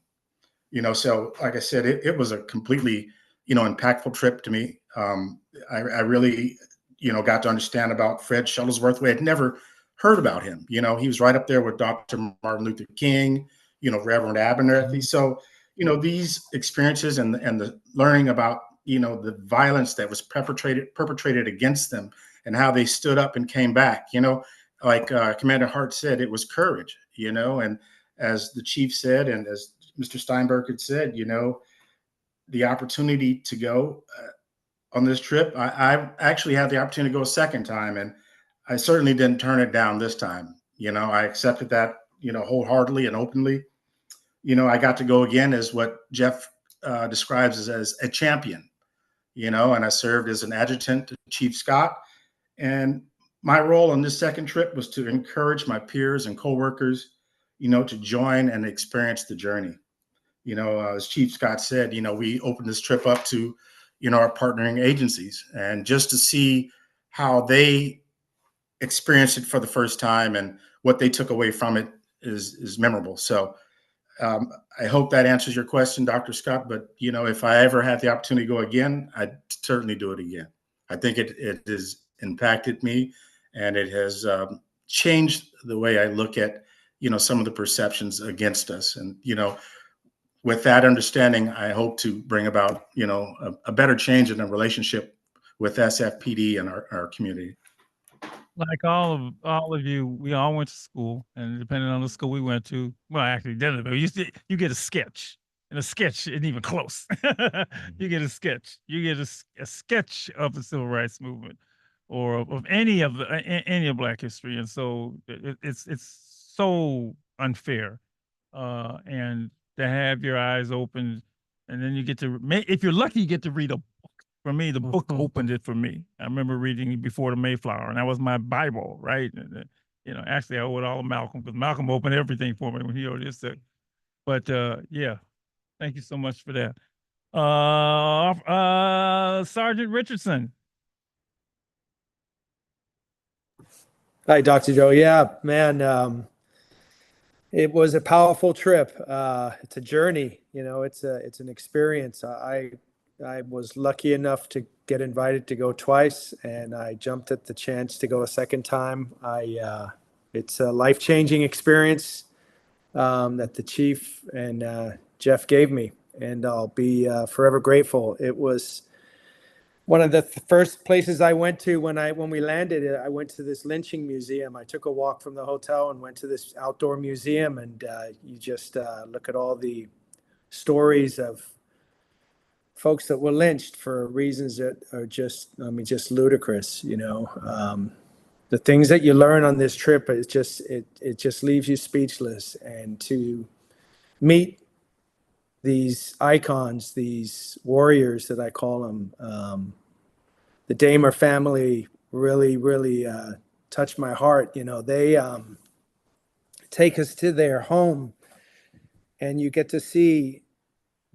So like I said, it was a completely, impactful trip to me. I really, got to understand about Fred Shuttlesworth. We had never heard about him. He was right up there with Dr. Martin Luther King, Reverend Abernathy. So, these experiences and the learning about, the violence that was perpetrated against them and how they stood up and came back, like Commander Hart said, it was courage, and as the chief said, and as Mr. Steinberg had said, the opportunity to go on this trip, I actually had the opportunity to go a second time, and I certainly didn't turn it down this time. I accepted that, wholeheartedly and openly. I got to go again as what Jeff describes as a champion, and I served as an adjutant to Chief Scott. And my role on this second trip was to encourage my peers and coworkers, to join and experience the journey. As Chief Scott said, we opened this trip up to, our partnering agencies, and just to see how they experienced it for the first time and what they took away from it is memorable. So I hope that answers your question, Dr. Scott. But if I ever had the opportunity to go again, I'd certainly do it again. I think it has impacted me, and it has changed the way I look at some of the perceptions against us. And with that understanding, I hope to bring about, a better change in the relationship with SFPD and our community. Like all of you, we all went to school, and depending on the school we went to, well, actually, didn't, but you get a sketch, and a sketch isn't even close. You get a sketch. You get a sketch of the civil rights movement, or of any of any of Black history, and so it's so unfair, and to have your eyes open, and then you get to, if you're lucky, you get to read a. For me, the book opened it for me. I remember reading Before the Mayflower, and that was my Bible, right? And, actually, I owe it all to Malcolm, because Malcolm opened everything for me when he wrote his book. But yeah, thank you so much for that. Sergeant Richardson. Hi, Dr. Joe. Yeah, man, it was a powerful trip. It's a journey, it's an experience. I was lucky enough to get invited to go twice, and I jumped at the chance to go a second time. It's a life-changing experience that the chief and Jeff gave me, and I'll be forever grateful. It was one of the first places I went to when we landed. I went to this lynching museum. I took a walk from the hotel and went to this outdoor museum, and you just look at all the stories of folks that were lynched for reasons that are just, I mean, just ludicrous. The things that you learn on this trip is just it just leaves you speechless. And to meet these icons, these warriors that I call them. The Damer family really touched my heart. They take us to their home, and you get to see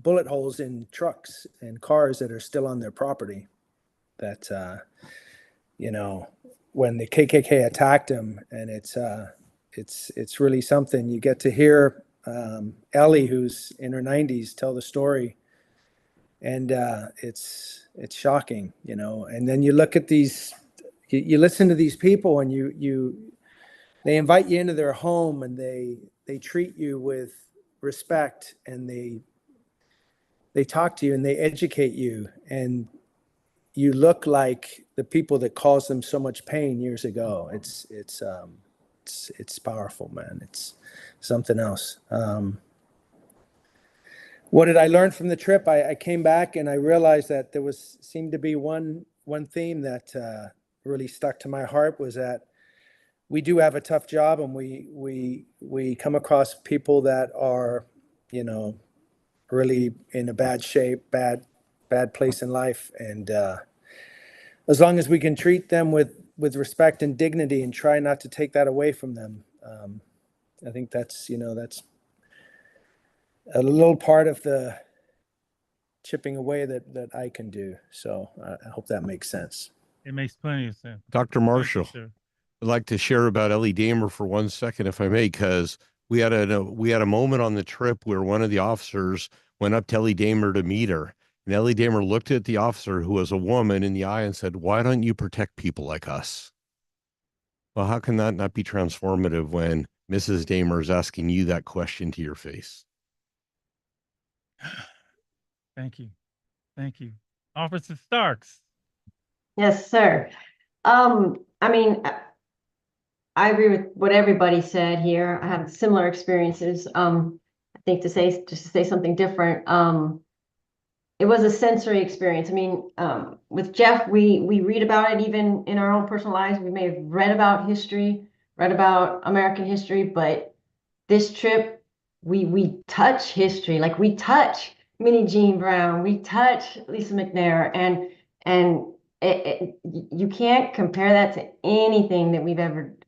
bullet holes in trucks and cars that are still on their property. That when the KKK attacked them, and it's really something. You get to hear Ellie, who's in her 90s, tell the story, and it's shocking, And then you look at these, you listen to these people, and they invite you into their home, and they treat you with respect, and they talk to you, and they educate you, and you look like the people that caused them so much pain years ago. It's powerful, man. It's something else. What did I learn from the trip? I came back and I realized that there seemed to be one theme that really stuck to my heart, was that we do have a tough job, and we come across people that are, really in a bad shape, bad place in life, and as long as we can treat them with respect and dignity and try not to take that away from them, I think that's a little part of the chipping away that I can do. So I hope that makes sense. It makes plenty of sense. Dr. Thank you, Marshall, sir. I'd like to share about Ellie Damer for 1 second, if I may, because we had a moment on the trip where one of the officers went up to Ellie Damer to meet her. And Ellie Damer looked at the officer, who was a woman, in the eye and said, "Why don't you protect people like us?" Well, how can that not be transformative when Mrs. Damer is asking you that question to your face? Thank you. Thank you. Officer Starks. Yes, sir. I mean, I agree with what everybody said here. I have similar experiences. I think just to say something different, it was a sensory experience. I mean, with Jeff, we read about it even in our own personal lives. We may have read about history, read about American history, but this trip, we touch history. Like, we touch Minnie Jean Brown, we touch Lisa McNair, and you can't compare that to anything that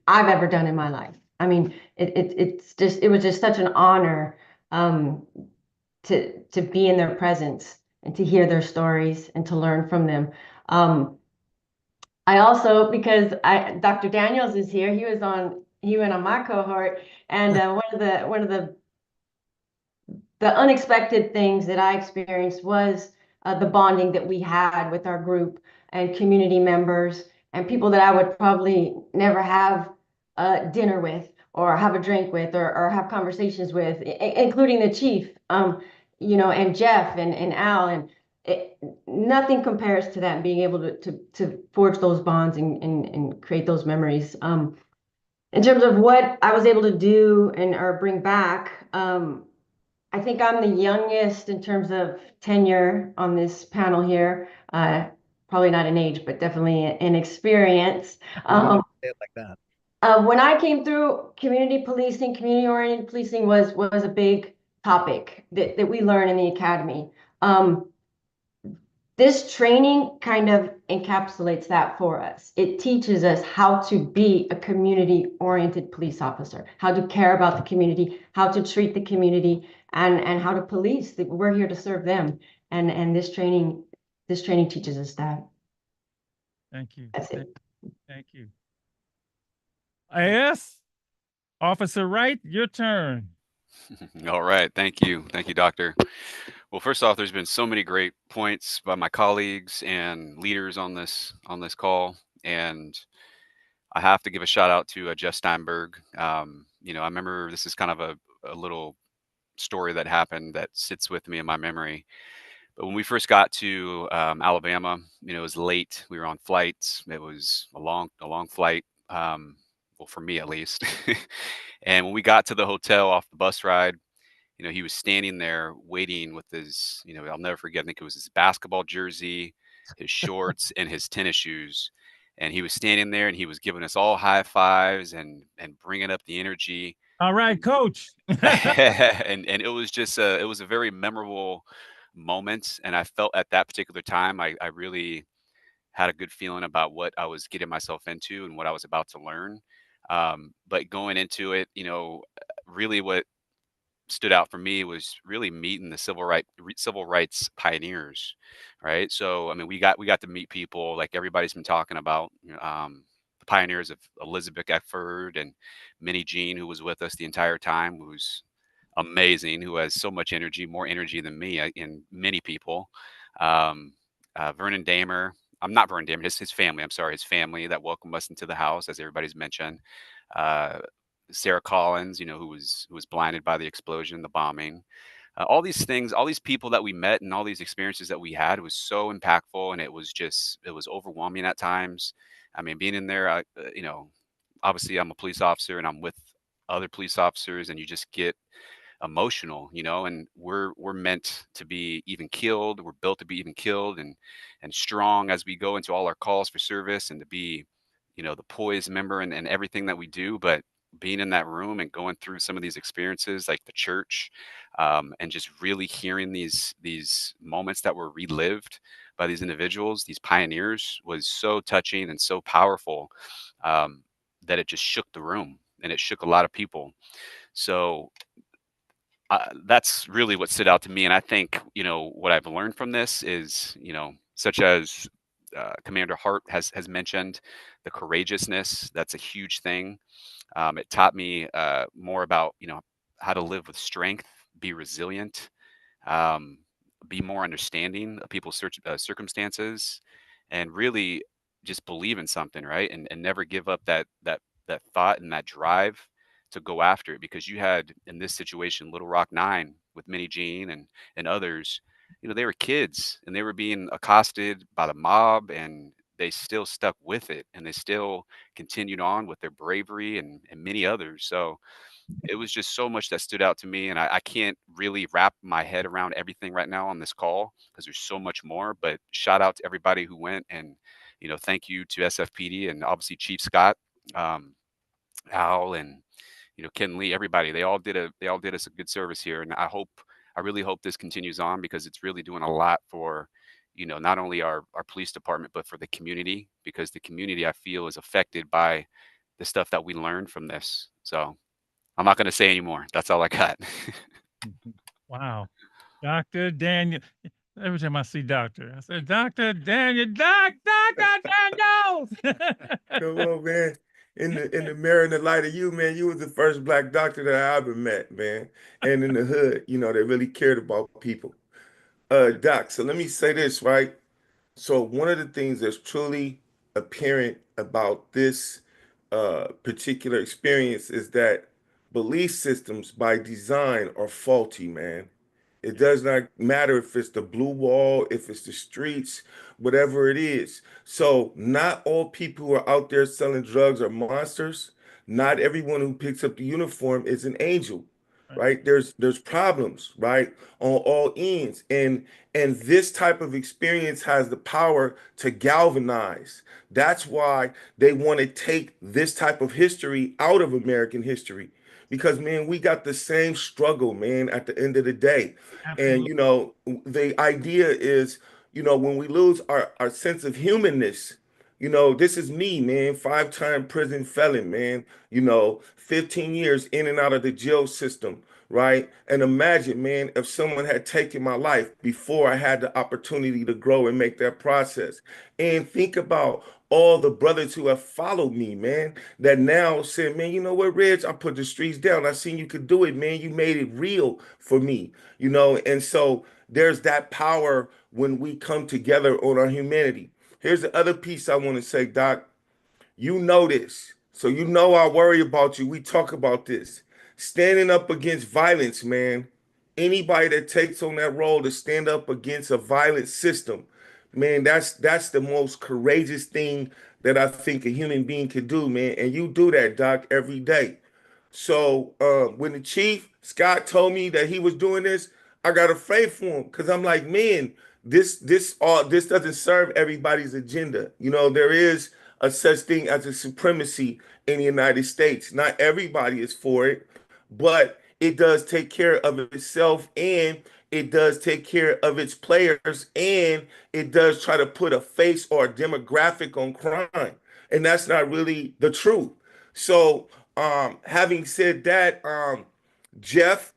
I've ever done in my life. I mean, it was just such an honor to be in their presence and to hear their stories and to learn from them. I also, because Dr. Daniels is here, he went on my cohort, and one of the unexpected things that I experienced was the bonding that we had with our group and community members and people that I would probably never have dinner with or have a drink with or have conversations with, including the chief, and Jeff and Al, and nothing compares to that, being able to forge those bonds and create those memories. In terms of what I was able to do or bring back, I think I'm the youngest in terms of tenure on this panel here. Probably not in age, but definitely in experience. Say it like that. When I came through, community policing, community-oriented policing was a big topic that we learn in the academy. This training kind of encapsulates that for us. It teaches us how to be a community-oriented police officer, how to care about the community, how to treat the community, and how to police. We're here to serve them, and this training teaches us that. Thank you. That's it. Thank you. Yes, Officer Wright, your turn. All right. Thank you, doctor. Well, first off, there's been so many great points by my colleagues and leaders on this call, and I have to give a shout out to Jeff Steinberg. I remember this is kind of a little story that happened that sits with me in my memory. But when we first got to Alabama, it was late. We were on flights. It was a long flight. Well, for me at least. And when we got to the hotel off the bus ride, he was standing there waiting with his, I'll never forget. I think it was his basketball jersey, his shorts, and his tennis shoes. And he was standing there, and he was giving us all high fives and bringing up the energy. All right, coach. And it was just it was a very memorable moment. And I felt at that particular time, I really had a good feeling about what I was getting myself into and what I was about to learn. But going into it, really what stood out for me was really meeting the civil rights pioneers, right? So I mean, we got to meet people like everybody's been talking about, the pioneers of Elizabeth Eckford and Minnie Jean, who was with us the entire time, who's amazing, who has so much energy, more energy than me and many people. Um, Vernon Damer. I'm not Vernon Damer, his family. I'm sorry, his family that welcomed us into the house, as everybody's mentioned. Uh, Sarah Collins, who was blinded by the explosion, the bombing. All these things, all these people that we met, and all these experiences that we had was so impactful, and it was overwhelming at times. I mean, being in there, obviously I'm a police officer, and I'm with other police officers, and you just get emotional, and we're meant to be even killed. We're built to be even killed and strong as we go into all our calls for service and to be, the poised member and everything that we do. But being in that room and going through some of these experiences like the church, and just really hearing these moments that were relived by these individuals, these pioneers, was so touching and so powerful, that it just shook the room and it shook a lot of people. So that's really what stood out to me. And I think, what I've learned from this is, such as Commander Hart has mentioned, the courageousness. That's a huge thing. It taught me more about, how to live with strength, be resilient, um, be more understanding of people's circumstances, and really just believe in something, right? And never give up that thought and that drive to go after it. Because you had in this situation, Little Rock Nine with Minnie Jean and others, they were kids and they were being accosted by the mob, and they still stuck with it, and they still continued on with their bravery and many others. So it was just so much that stood out to me, and I can't really wrap my head around everything right now on this call because there's so much more. But shout out to everybody who went, and thank you to SFPD and obviously Chief Scott, um, Al, and Ken Lee, everybody. They all did us a good service here, and I really hope this continues on because it's really doing a lot for not only our police department but for the community, because the community, I feel, is affected by the stuff that we learned from this. So I'm not going to say anymore. That's all I got. Wow. Dr. Daniel. Every time I see doctor, I say, Dr. Daniel, Dr. Daniels. Come on, man. In the mirror, in the light of you, man, you was the first black doctor that I ever met, man. And in the hood, they really cared about people. Doc, so let me say this, right? So one of the things that's truly apparent about this particular experience is that belief systems by design are faulty, man. It does not matter if it's the blue wall, if it's the streets, whatever it is. So, not all people who are out there selling drugs are monsters. Not everyone who picks up the uniform is an angel, right? There's problems, right, on all ends. And this type of experience has the power to galvanize. That's why they want to take this type of history out of American history. Because man, we got the same struggle, man, at the end of the day. And Absolutely. the idea is, when we lose our sense of humanness, this is me, man, five-time prison felon, man, 15 years in and out of the jail system, right? And imagine, man, if someone had taken my life before I had the opportunity to grow and make that process. And think about all the brothers who have followed me, man, that now said, man, you know what, Reg, I put the streets down. I seen you could do it, man. You made it real for me, you know? And so there's that power when we come together on our humanity. Here's the other piece I want to say, Doc. You know this. So you know I worry about you. We talk about this. Standing up against violence, man. Anybody that takes on that role to stand up against a violent system, man, that's the most courageous thing that I think a human being could do, man. And you do that, Doc, every day. So when the chief Scott told me that he was doing this, I got afraid for him because I'm like, man, this doesn't serve everybody's agenda. You know, there is a such thing as a supremacy in the United States. Not everybody is for it, but it does take care of itself and it does take care of its players and it does try to put a face or a demographic on crime. And that's not really the truth. So having said that, Jeff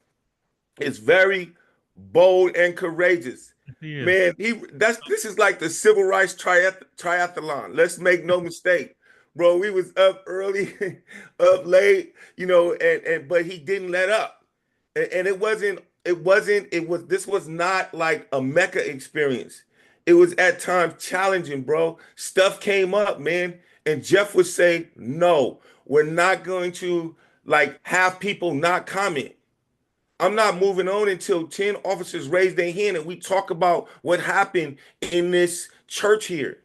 is very bold and courageous. He is. Man, this is like the civil rights triathlon. Let's make no mistake. Bro, we was up early, up late, you know, and but he didn't let up. And this was not like a Mecca experience. It was at times challenging, bro. Stuff came up, man. And Jeff would say, no, we're not going to like have people not comment. I'm not moving on until 10 officers raise their hand and we talk about what happened in this church here.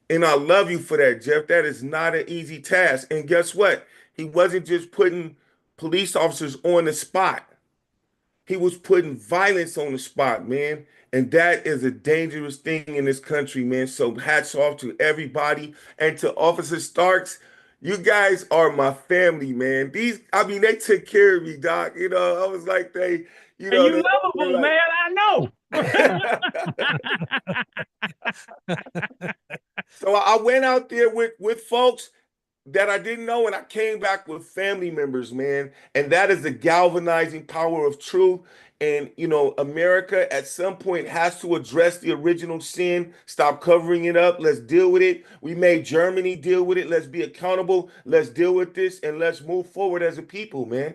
And I love you for that, Jeff. That is not an easy task. And guess what? He wasn't just putting police officers on the spot. He was putting violence on the spot, man. And that is a dangerous thing in this country, man. So hats off to everybody and to Officer Starks. You guys are my family, man. They took care of me, Doc. You know, I was like, And you lovable, man. I know. So I went out there with folks that I didn't know, and I came back with family members, man. And that is the galvanizing power of truth. And you know, America at some point has to address the original sin, stop covering it up. Let's deal with it. We made Germany deal with it. Let's be accountable. Let's deal with this and let's move forward as a people, man.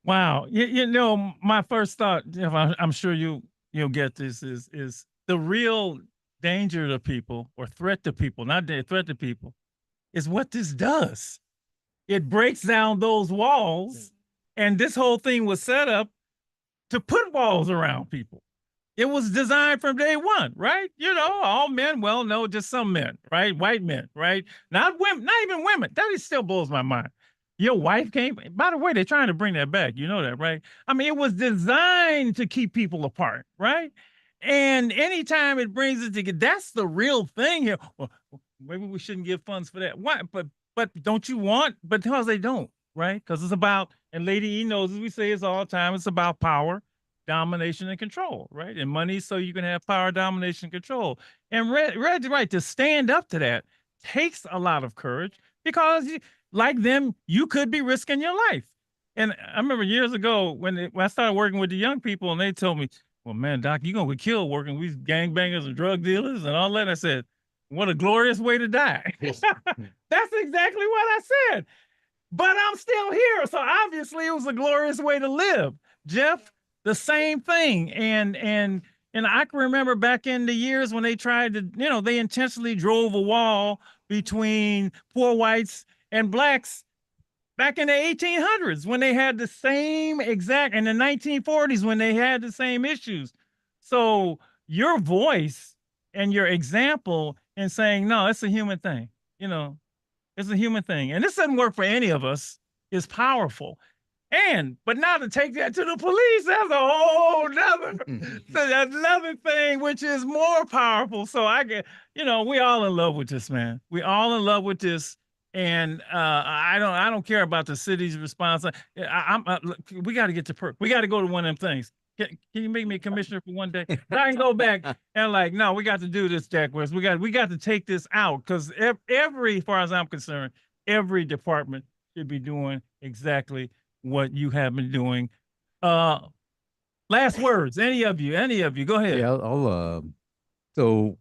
Wow. You know, my first thought, Jeff, I'm sure you'll get this, is the real danger to people or threat to people, not the threat to people, is what this does. It breaks down those walls, and this whole thing was set up to put walls around people. It was designed from day one, right? You know, all men, well, no, just some men, right? White men, right? Not women, not even women. That still blows my mind. Your wife came, by the way, they're trying to bring that back. You know that, right? I mean, it was designed to keep people apart, right? And anytime it brings it together, that's the real thing here. Well, maybe we shouldn't give funds for that. Why? But don't you want? But because they don't, right? Because it's about, and Lady E knows, as we say it's all the time, it's about power, domination, and control, right? And money, so you can have power, domination, control. And Red's right, to stand up to that takes a lot of courage because, like them, you could be risking your life. And I remember years ago when I started working with the young people, and they told me, "Well, man, Doc, you're gonna get killed working with gangbangers and drug dealers and all that." I said, "What a glorious way to die." That's exactly what I said. But I'm still here, so obviously it was a glorious way to live. Jeff, the same thing. And I can remember back in the years when they tried to, you know, they intentionally drove a wall between poor whites and blacks back in the 1800s when they had the same exact, in the 1940s when they had the same issues. So your voice and your example in saying, no, it's a human thing, you know, it's a human thing. And this doesn't work for any of us, is powerful. But now to take that to the police, that's a whole another thing, which is more powerful. So I get, you know, we all in love with this, man. We all in love with this. And I don't care about the city's response. We got to get to perk. We got to go to one of them things. Can you make me a commissioner for one day? I can go back and like, no, we got to do this, Jack West. We got to take this out because every, as far as I'm concerned, every department should be doing exactly what you have been doing. Last words, any of you, go ahead. Yeah, I'll so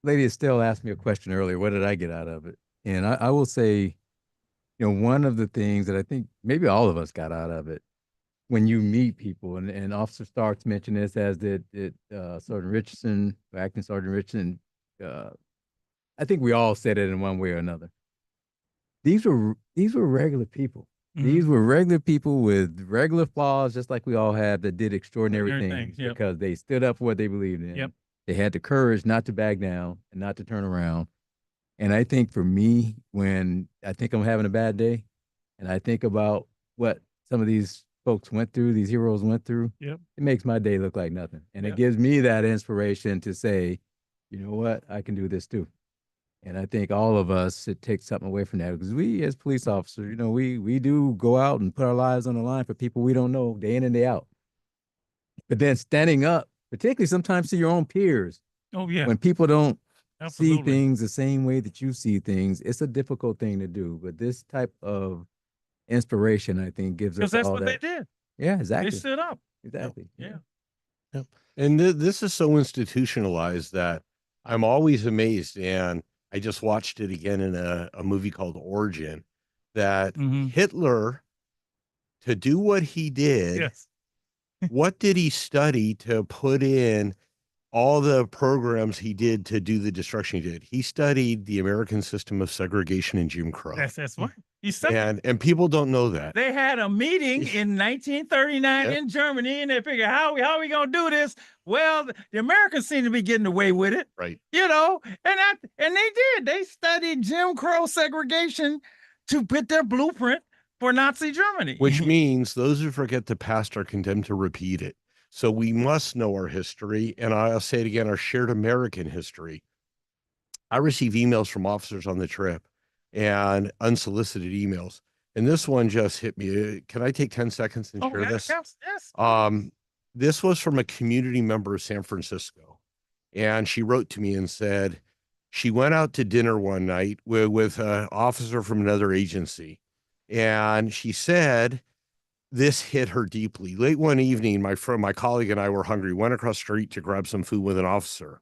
Lady Estelle asked me a question earlier. What did I get out of it? And I will say, one of the things that I think maybe all of us got out of it when you meet people, and Officer Starks mentioned this, as did Sergeant Richardson, Acting Sergeant Richardson. Uh, I think we all said it in one way or another. These were regular people. These were regular people with regular flaws, just like we all have, that did extraordinary things Yep. because they stood up for what they believed in. Yep. They had the courage not to back down and not to turn around. And I think for me, when I think I'm having a bad day, and I think about what some of these folks went through, these heroes went through, Yep. it makes my day look like nothing. And Yep. it gives me that inspiration to say, you know what, I can do this too. And I think all of us should take something away from that, because we as police officers, we do go out and put our lives on the line for people we don't know day in and day out. But then standing up, particularly sometimes to your own peers, Oh yeah. when people don't see Absolutely. things the same way that you see things, it's a difficult thing to do. But this type of inspiration, I think, gives Because us that's all what that. they did. Yeah, They exactly. stood up. Exactly. Yeah. And this is so institutionalized that I'm always amazed. And I just watched it again in a movie called Origin, that Hitler, to do what he did, Yes. what did he study to put in all the programs he did to do the destruction he did? He studied the American system of segregation and Jim Crow. That's right. You said And people don't know that. they had a meeting in 1939 in Germany, and they figured, how are we gonna do this? Well, the Americans seem to be getting away with it, right? And they did. They studied Jim Crow segregation to put their blueprint for Nazi Germany. Which means those who forget the past are condemned to repeat it. So we must know our history, and I'll say it again, our shared American history. I receive emails from officers on the trip and unsolicited emails. And this one just hit me. Can I take 10 seconds and share this? Yes. This was from a community member of San Francisco. And she wrote to me and said she went out to dinner one night with an officer from another agency. And she said this hit her deeply. Late one evening, my colleague and I were hungry, went across the street to grab some food with an officer.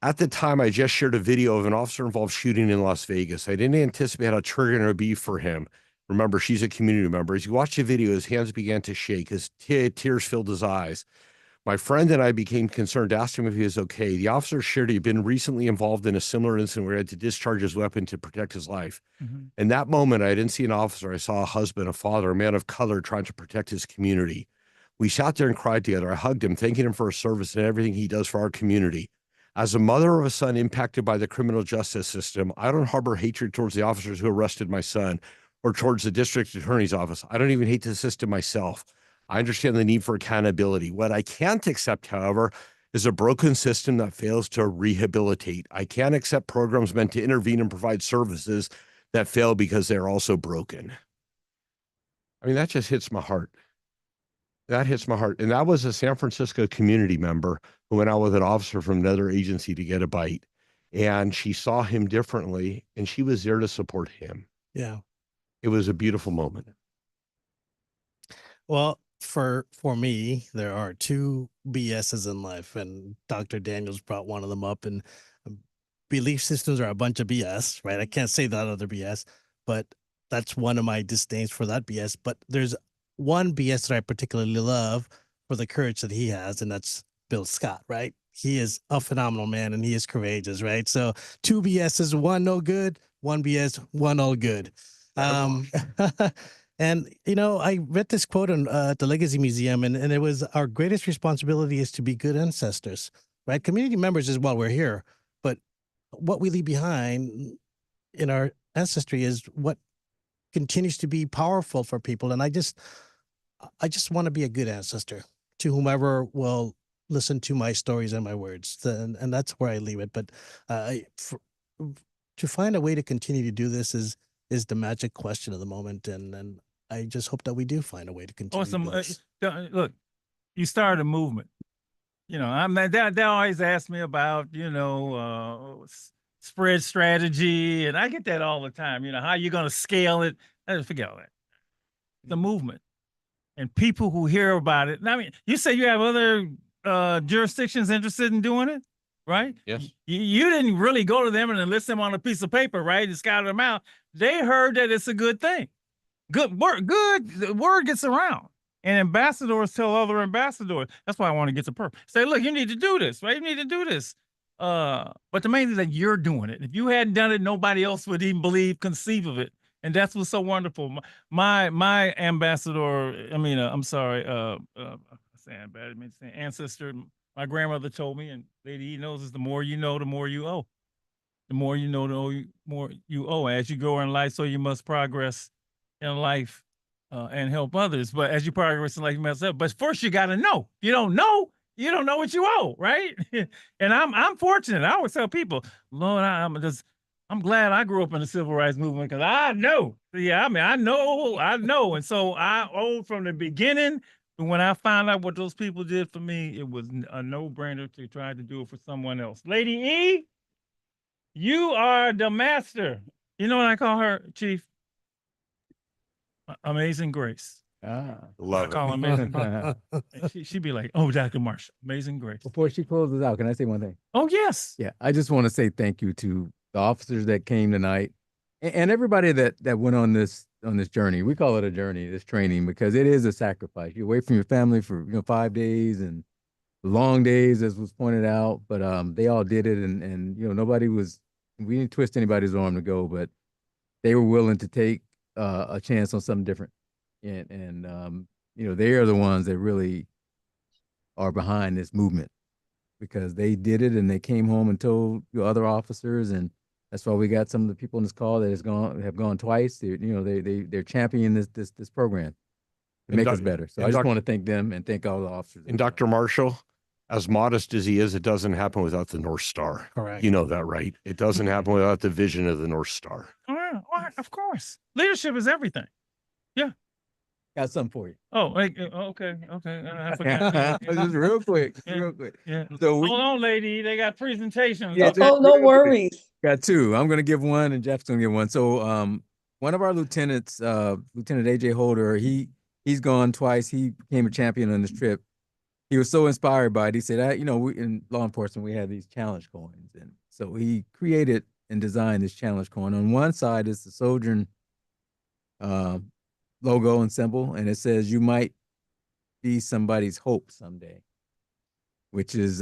At the time, I just shared a video of an officer-involved shooting in Las Vegas. I didn't anticipate how triggering it would be for him. Remember, she's a community member. As he watched the video, his hands began to shake. His tears filled his eyes. My friend and I became concerned, asked him if he was okay. The officer shared he had been recently involved in a similar incident where he had to discharge his weapon to protect his life. In that moment, I didn't see an officer. I saw a husband, a father, a man of color trying to protect his community. We sat there and cried together. I hugged him, thanking him for his service and everything he does for our community. As a mother of a son impacted by the criminal justice system, I don't harbor hatred towards the officers who arrested my son or towards the district attorney's office. I don't even hate the system myself. I understand the need for accountability. What I can't accept, however, is a broken system that fails to rehabilitate. I can't accept programs meant to intervene and provide services that fail because they're also broken. I mean, that just hits my heart. That hits my heart. And that was a San Francisco community member who went out with an officer from another agency to get a bite. And she saw him differently, and she was there to support him. Yeah. It was a beautiful moment. Well, for me, there are two BSs in life, and Dr. Daniels brought one of them up. And belief systems are a bunch of BS, right? I can't say that other BS, but that's one of my disdains for that BS. But there's one BS that I particularly love for the courage that he has, and that's Bill Scott, right? He is a phenomenal man, and he is courageous, right? So two BSs, one no good, one BS, one all good. And, I read this quote on the Legacy Museum, and it was, our greatest responsibility is to be good ancestors, right? Community members is why we're here, but what we leave behind in our ancestry is what continues to be powerful for people. And I just want to be a good ancestor to whomever will listen to my stories and my words. And that's where I leave it. But to find a way to continue to do this is the magic question of the moment. And I just hope that we do find a way to continue. Look, you started a movement. They always ask me about, spread strategy, and I get that all the time. How you going to scale it? Forget all that. The movement and people who hear about it. And I mean, you say you have other jurisdictions interested in doing it, right? Yes. You didn't really go to them and enlist them on a piece of paper, right? And scout them out. They heard that it's a good thing. Good word, the word gets around. And ambassadors tell other ambassadors. That's why I want to get to purpose. Say, look, you need to do this, right? You need to do this. But the main thing is that you're doing it. If you hadn't done it, nobody else would even conceive of it. And that's what's so wonderful. My ambassador, I'm sorry, ancestor, my grandmother told me, and Lady E knows, is the more you know, the more you owe. The more you know, the more you owe. As you go in life, so you must progress in life and help others. But as you progress in life, you must help. But first, you got to know. You don't know what you owe, right? And I'm fortunate. I always tell people, Lord, I'm glad I grew up in the civil rights movement because I know. Yeah, I know. And so I owed from the beginning. But when I found out what those people did for me, it was a no-brainer to try to do it for someone else. Lady E, you are the master. You know what I call her, Chief? Amazing Grace. Love I call her Amazing Grace. She'd be like, oh, Dr. Marshall, Amazing Grace. Before she closes out, can I say one thing? Oh, yes. Yeah, I just want to say thank you to the officers that came tonight and everybody that went on this journey. We call it a journey, this training, because it is a sacrifice. You're away from your family for 5 days and long days, as was pointed out, but they all did it, and we didn't twist anybody's arm to go, but they were willing to take a chance on something different. And they are the ones that really are behind this movement because they did it and they came home and told other officers, and that's why we got some of the people in this call that have gone twice. They're championing this program to make us better. So I just want to thank them and thank all the officers. And Dr. Marshall, as modest as he is, it doesn't happen without the North Star. Correct. You know that, right? It doesn't happen without the vision of the North Star. Oh, yeah. Well, of course. Leadership is everything. Yeah. Got something for you. Oh, okay. I forgot. Just real quick. Yeah. So Hold on, lady. They got presentations. Yeah, Oh, no worries. Got two. I'm going to give one, and Jeff's going to give one. So, one of our lieutenants, Lieutenant AJ Holder, he's gone twice. He became a champion on this trip. He was so inspired by it. He said, we in law enforcement, we have these challenge coins, and so he created and designed this challenge coin. On one side is the Sojourn logo and symbol, and it says, "You might be somebody's hope someday," which is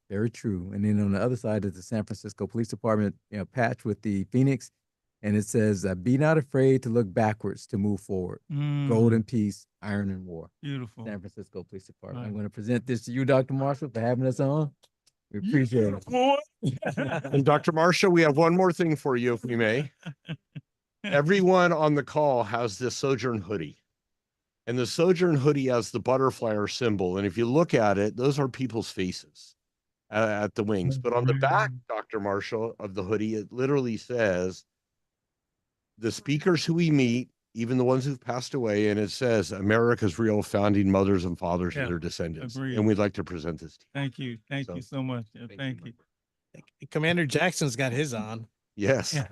very true. And then on the other side is the San Francisco Police Department patch with the Phoenix, and it says, "Be not afraid to look backwards to move forward. Gold and peace, iron and war." Beautiful. San Francisco Police Department. Right. I'm going to present this to you, Dr. Marshall, for having us on. We appreciate it. And Dr. Marshall, we have one more thing for you, if we may. Everyone on the call has this Sojourn hoodie. And the Sojourn hoodie has the butterfly or symbol. And if you look at it, those are people's faces at the wings. But on the back, Dr. Marshall, of the hoodie, it literally says, the speakers who we meet, even the ones who've passed away, and it says America's real founding mothers and fathers and their descendants. Agreed. And we'd like to present this to you. Thank you. Thank you so much. Thank you. Commander Jackson's got his on. Yes. Yeah.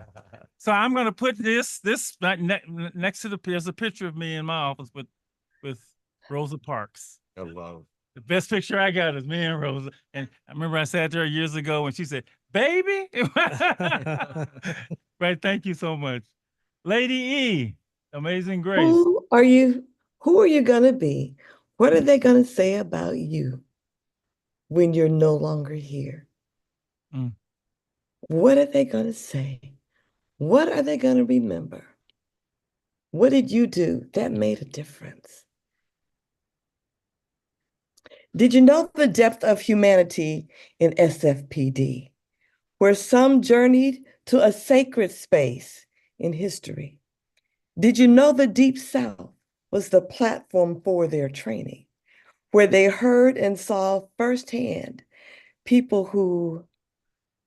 So I'm going to put this next to there's a picture of me in my office with Rosa Parks. I love. The best picture I got is me and Rosa. And I remember I sat there years ago and she said, "Baby." Right. Thank you so much. Lady E, Amazing Grace. Who are you going to be? What are they going to say about you when you're no longer here? Mm. What are they going to say? What are they going to remember? What did you do that made a difference? Did you know the depth of humanity in SFPD, where some journeyed to a sacred space in history? Did you know the Deep South was the platform for their training, where they heard and saw firsthand people who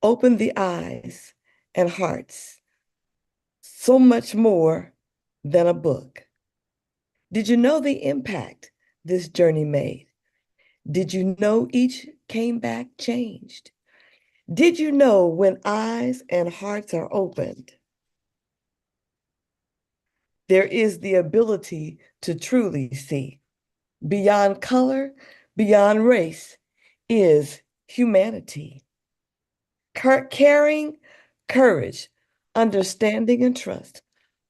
opened the eyes and hearts, so much more than a book? Did you know the impact this journey made? Did you know each came back changed? Did you know when eyes and hearts are opened, there is the ability to truly see? Beyond color, beyond race is humanity. caring, courage, understanding, and trust,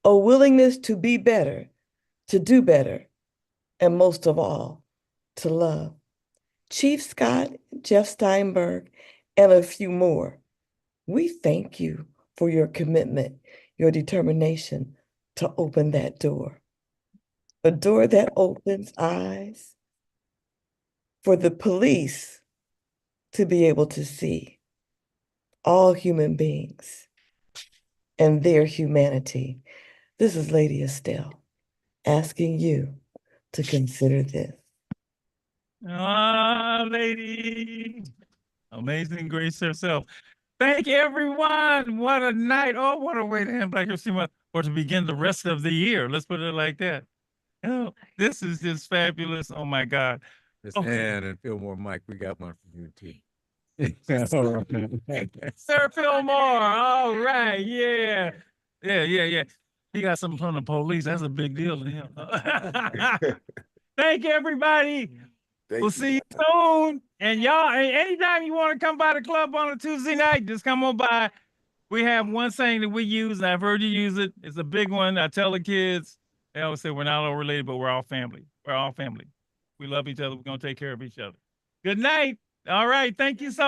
a willingness to be better, to do better, and most of all, to love. Chief Scott, Jeff Steinberg, and a few more, we thank you for your commitment, your determination to open that door. A door that opens eyes for the police to be able to see all human beings and their humanity. This is Lady Estelle asking you to consider this. Ah, lady. Amazing Grace herself. Thank you, everyone. What a night. Oh, what a way to end Black History Month, or to begin the rest of the year. Let's put it like that. Oh, this is just fabulous. Oh my God. Miss Okay. Ann and Fillmore Mike, we got one for you too. Sir Fillmore. All right. Yeah. Yeah. He got something from the police. That's a big deal to him. Thank you, everybody. We'll see you soon. And y'all, anytime you want to come by the club on a Tuesday night, just come on by. We have one saying that we use, and I've heard you use it. It's a big one. I tell the kids, they always say we're not all related, but we're all family. We're all family. We love each other. We're going to take care of each other. Good night. All right. Thank you so